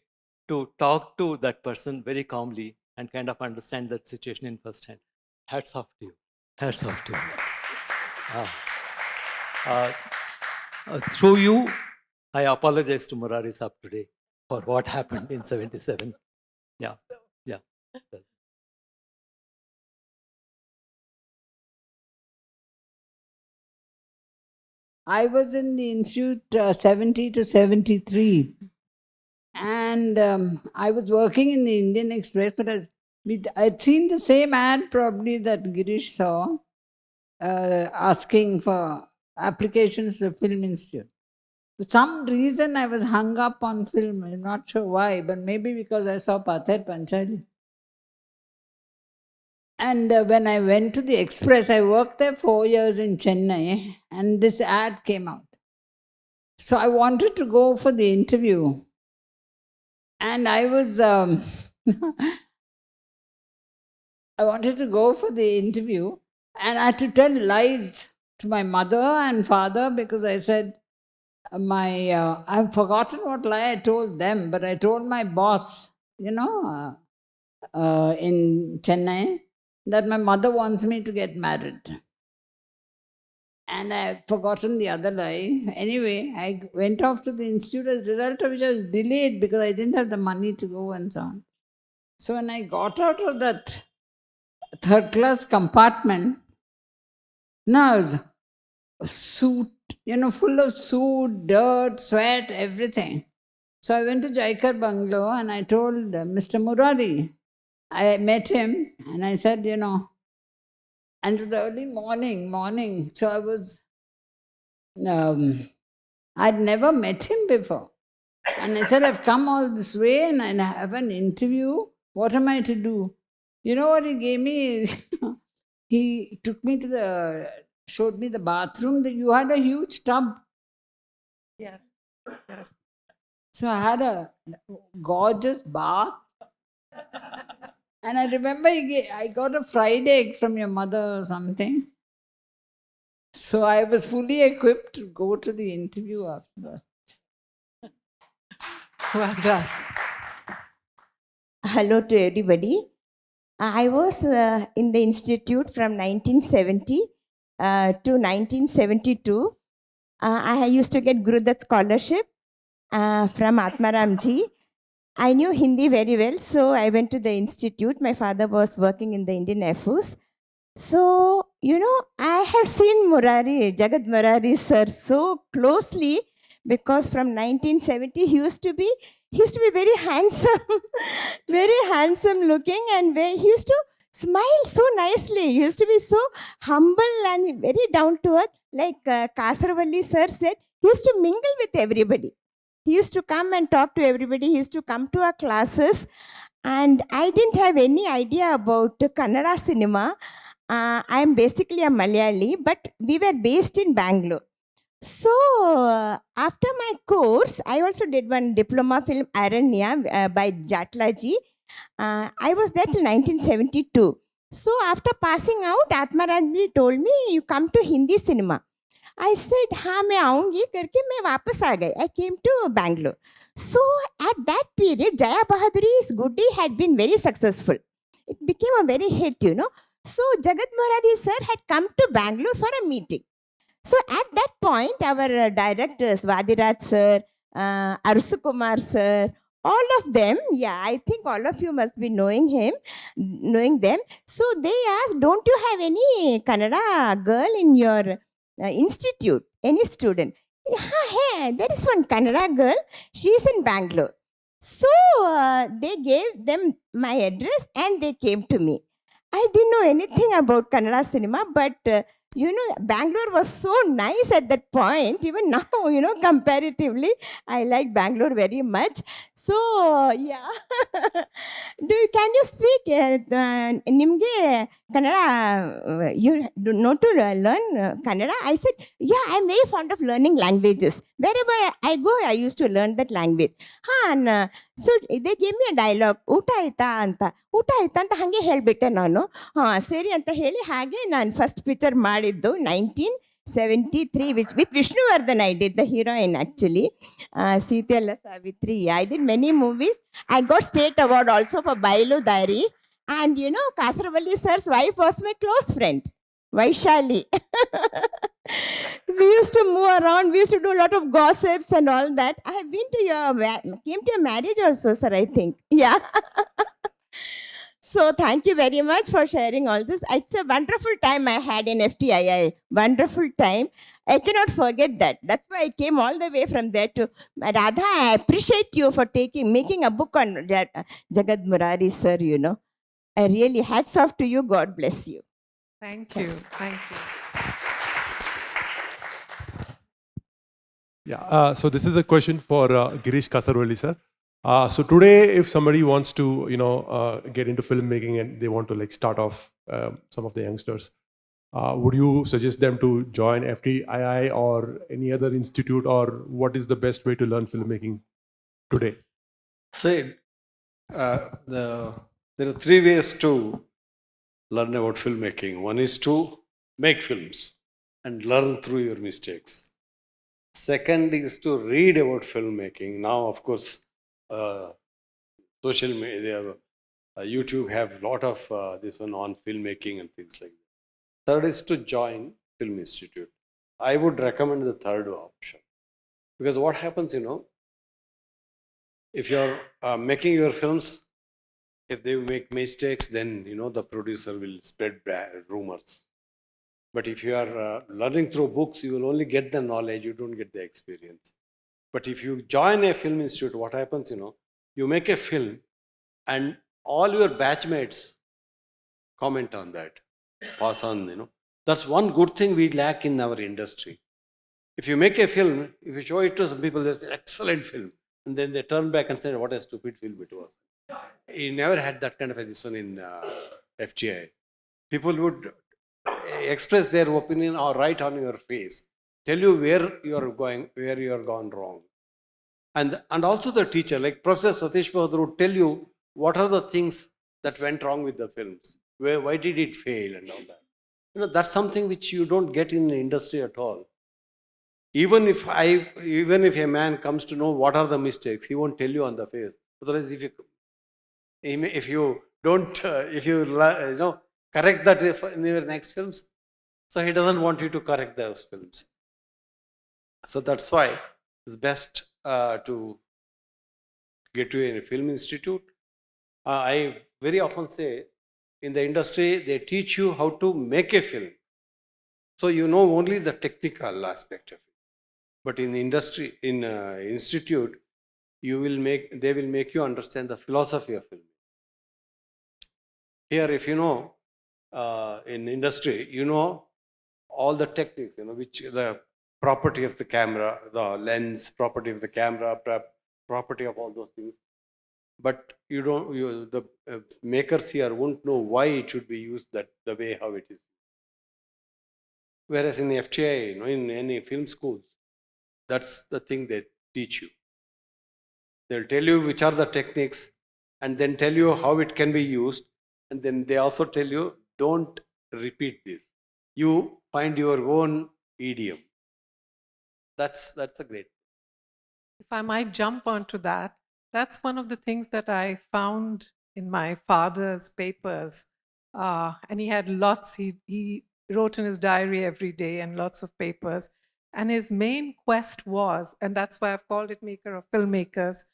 to talk to that person very calmly and kind of understand that situation in first hand. Hats off to you. Hats off to you. Through you, I apologize to Murari Saab today for what happened in 77. Yeah.
I was in the institute 70 to 73. And I was working in the Indian Express, but I'd seen the same ad probably that Girish saw, asking for applications to the Film Institute. For some reason, I was hung up on film. I'm not sure why, but maybe because I saw Pather Panchali. And when I went to the Express, I worked there 4 years in Chennai, and this ad came out. So I wanted to go for the interview. And I was, I wanted to go for the interview, and I had to tell lies to my mother and father because I said, I've forgotten what lie I told them, but I told my boss, in Chennai, that my mother wants me to get married. And I've forgotten the other lie. Anyway, I went off to the institute, as a result of which I was delayed because I didn't have the money to go and so on. So when I got out of that third class compartment, now I was a suit, full of soot, dirt, sweat, everything. So I went to Jaikar Bangalore and I told Mr. Murari, I met him and I said, and it was early morning. So I was, I'd never met him before. And I said, I've come all this way and I have an interview. What am I to do? You know what he gave me? He took me showed me the bathroom. That you had a huge tub.
Yes.
So I had a gorgeous bath. And I remember I got a fried egg from your mother or something. So I was fully equipped to go to the interview afterwards.
Well done.
Hello to everybody. I was in the institute from 1970 to 1972. I used to get Gurudat scholarship from Atmaramji. I knew Hindi very well, so I went to the institute. My father was working in the Indian Air Force. So, I have seen Jagat Murari sir so closely because from 1970 he used to be very handsome, very handsome looking, and he used to smile so nicely. He used to be so humble and very down to earth. Like Kasaravalli sir said, he used to mingle with everybody. He used to come and talk to everybody. He used to come to our classes. And I didn't have any idea about Kannada cinema. I am basically a Malayali, but we were based in Bangalore. So after my course, I also did one diploma film Aranya by Jatlaji. I was there till 1972. So after passing out, Atmarajji told me, you come to Hindi cinema. I said, हाँ मैं आऊँगी करके मैं वापस आ गई. I came to Bangalore. So at that period, Jaya Bahaduri's Goody had been very successful. It became a very hit, you know. So Jagat Murari sir had come to Bangalore for a meeting. So at that point, our directors, Vadiraj sir, Arsu Kumar sir, all of them, yeah, I think all of you must be knowing them. So they asked, don't you have any Kannada girl in your institute, any student? Hey, there is one Kannada girl, she is in Bangalore. So they gave them my address and they came to me. I didn't know anything about Kannada cinema, but you know, Bangalore was so nice at that point. Even now, you know, comparatively, I like Bangalore very much. So, yeah. Can you speak Nimge Kannada? You know to learn Kannada? I said, yeah, I'm very fond of learning languages. Wherever I go, I used to learn that language. So they gave me a dialogue. Uta aita anta. Uta aita anta hange helbitte nanu. Seri anta heli hage nan first picture ಮಾಡಿದ್ದು 1973 with Vishnuvardhan I did the heroine actually. Sitella Savitri. I did many movies. I got state award also for Bailu Diary. And you know, Kasaravalli sir's wife was my close friend, Vaishali. We used to move around. We used to do a lot of gossips and all that. I have been to came to your marriage also, sir, I think. Yeah. So thank you very much for sharing all this. It's a wonderful time I had in FTII. Wonderful time. I cannot forget that. That's why I came all the way from there to Radha. I appreciate you for making a book on Jagat Murari, sir, you know. I really, hats off to you. God bless you.
Thank you. Thank you.
Yeah, so this is a question for Girish Kasaravalli, sir. So today, if somebody wants to, you know, get into filmmaking and they want to like start off some of the youngsters, would you suggest them to join FTII or any other institute, or what is the best way to learn filmmaking today?
Say, there are three ways to learn about filmmaking. One is to make films and learn through your mistakes. Second is to read about filmmaking. Now, of course, social media, YouTube have a lot of this one on filmmaking and things like that. Third is to join Film Institute. I would recommend the third option, because what happens, you know, if you're making your films, if they make mistakes, then you know the producer will spread rumors. But if you are learning through books, you will only get the knowledge, you don't get the experience. But if you join a film institute, what happens, you know, you make a film and all your batchmates comment on that, pass on, you know. That's one good thing we lack in our industry. If you make a film, if you show it to some people, there's an excellent film, and then they turn back and say, what a stupid film it was. You never had that kind of a lesson in FTI. People would express their opinion or write on your face, tell you where you are going, where you are gone wrong. And also the teacher, like Professor Satish Bahadur, would tell you what are the things that went wrong with the films, why did it fail and all that. You know, that's something which you don't get in the industry at all. Even if a man comes to know what are the mistakes, he won't tell you on the face. Otherwise, if you don't, you know, correct that in your next films, so he doesn't want you to correct those films. So that's why it's best to get to a film institute. I very often say, in the industry, they teach you how to make a film. So you know only the technical aspect of it. But in industry, in institute, they will make you understand the philosophy of film. Here, if you know, in industry, you know all the techniques, you know, which the property of the camera, the lens, property of the camera, property of all those things. But the makers here won't know why it should be used the way how it is. Whereas in FTII, in any film schools, that's the thing they teach you. They'll tell you which are the techniques and then tell you how it can be used. And then they also tell you, don't repeat this. You find your own idiom. That's a great.
If I might jump onto that, that's one of the things that I found in my father's papers. And he had lots, he wrote in his diary every day and lots of papers. And his main quest was, and that's why I've called it Maker of Filmmakers,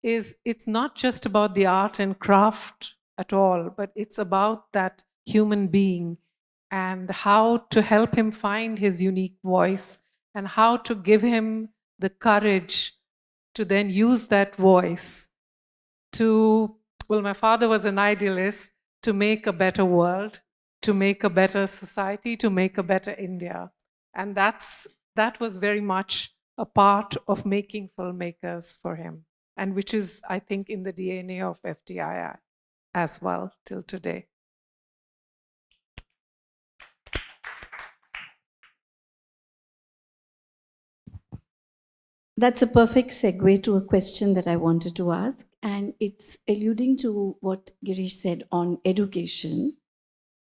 is it's not just about the art and craft at all, but it's about that human being and how to help him find his unique voice and how to give him the courage to then use that voice to, well, my father was an idealist, to make a better world, to make a better society, to make a better India. And that was very much a part of making filmmakers for him, and which is, I think, in the DNA of FTII as well till today.
That's a perfect segue to a question that I wanted to ask, and it's alluding to what Girish said on education.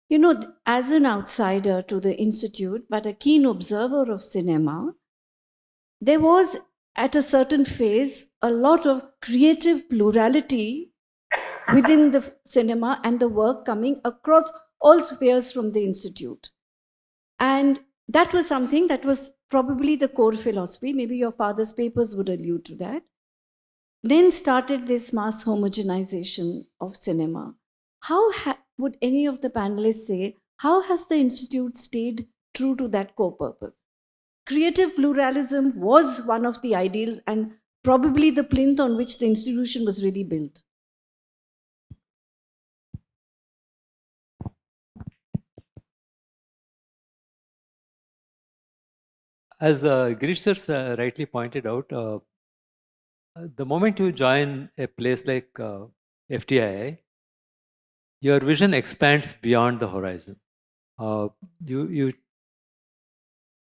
You know, as an outsider to the institute, but a keen observer of cinema, there was at a certain phase a lot of creative plurality within the cinema and the work coming across all spheres from the institute. And that was something that was probably the core philosophy. Maybe your father's papers would allude to that. Then started this mass homogenization of cinema. How would any of the panelists say, how has the institute stayed true to that core purpose? Creative pluralism was one of the ideals and probably the plinth on which the institution was really built.
As Girish sir rightly pointed out, the moment you join a place like FTII, your vision expands beyond the horizon.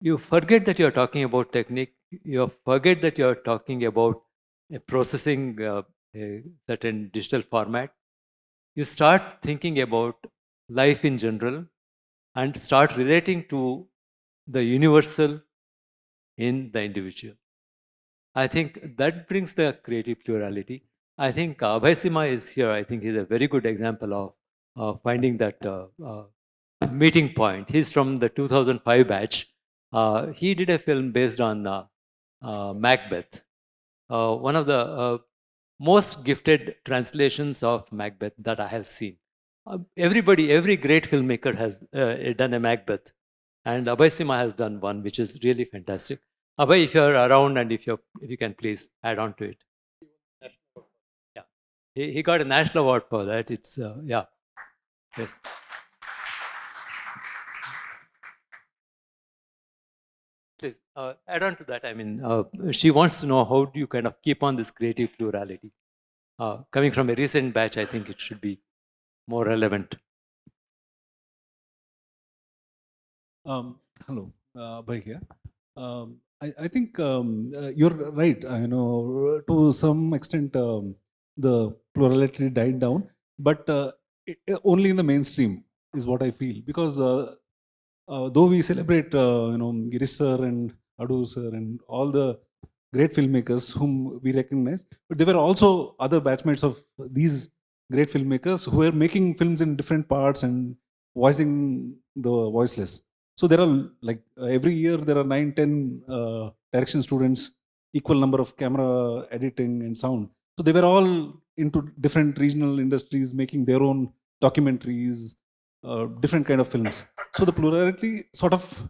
You forget that you're talking about technique. You forget that you're talking about processing a certain digital format. You start thinking about life in general and start relating to the universal in the individual. I think that brings the creative plurality. I think Abhay Sima is here. I think he's a very good example of finding that meeting point. He's from the 2005 batch. He did a film based on Macbeth, one of the most gifted translations of Macbeth that I have seen. Every great filmmaker has done a Macbeth, and Abhay Sima has done one, which is really fantastic. Abhay, if you're around and if you can please add on to it. Yeah, he got a national award for that. It's yeah, yes. Please add on to that. I mean, she wants to know how do you kind of keep on this creative plurality. Coming from a recent batch, I think it should be more relevant.
Hello, Bhai here. I think you're right. To some extent, the plurality died down, but only in the mainstream is what I feel. Because though we celebrate, Girish sir and Adoor sir and all the great filmmakers whom we recognize, but there were also other batchmates of these great filmmakers who were making films in different parts and voicing the voiceless. So there are every year there are 9-10 direction students, equal number of camera editing and sound. So they were all into different regional industries, making their own documentaries, different kind of films. So the plurality sort of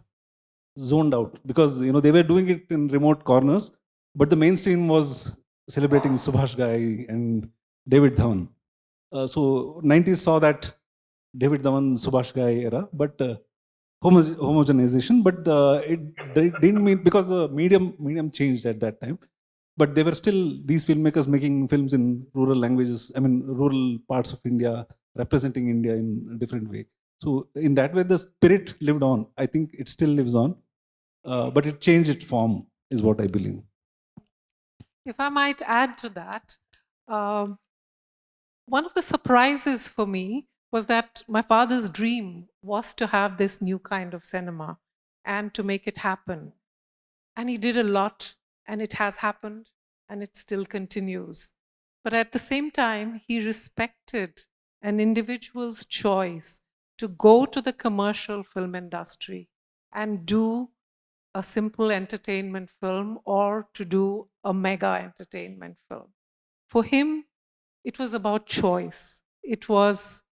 zoned out because they were doing it in remote corners, but the mainstream was celebrating Subhash Ghai and David Dhawan. So 90s saw that David Dhawan, Subhash Ghai era, but homogenization, but didn't mean, because the medium changed at that time. But they were still these filmmakers making films in rural languages, I mean, rural parts of India, representing India in a different way. So in that way, the spirit lived on. I think it still lives on, but it changed its form, is what I believe.
If I might add to that, one of the surprises for me was that my father's dream was to have this new kind of cinema and to make it happen. And he did a lot, and it has happened, and it still continues. But at the same time, he respected an individual's choice to go to the commercial film industry and do a simple entertainment film or to do a mega entertainment film. For him, it was about choice. It was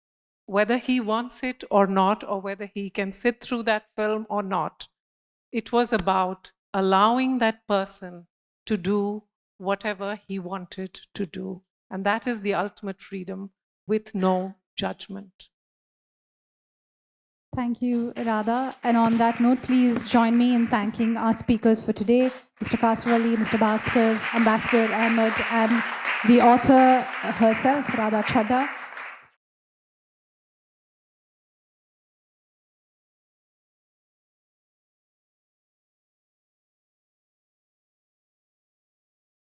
whether he wants it or not, or whether he can sit through that film or not. It was about allowing that person to do whatever he wanted to do. And that is the ultimate freedom with no judgment.
Thank you, Radha. And on that note, please join me in thanking our speakers for today, Mr. Kasaravalli, Mr. Bhaskar, Ambassador Ahmad, and the author herself, Radha Chadha.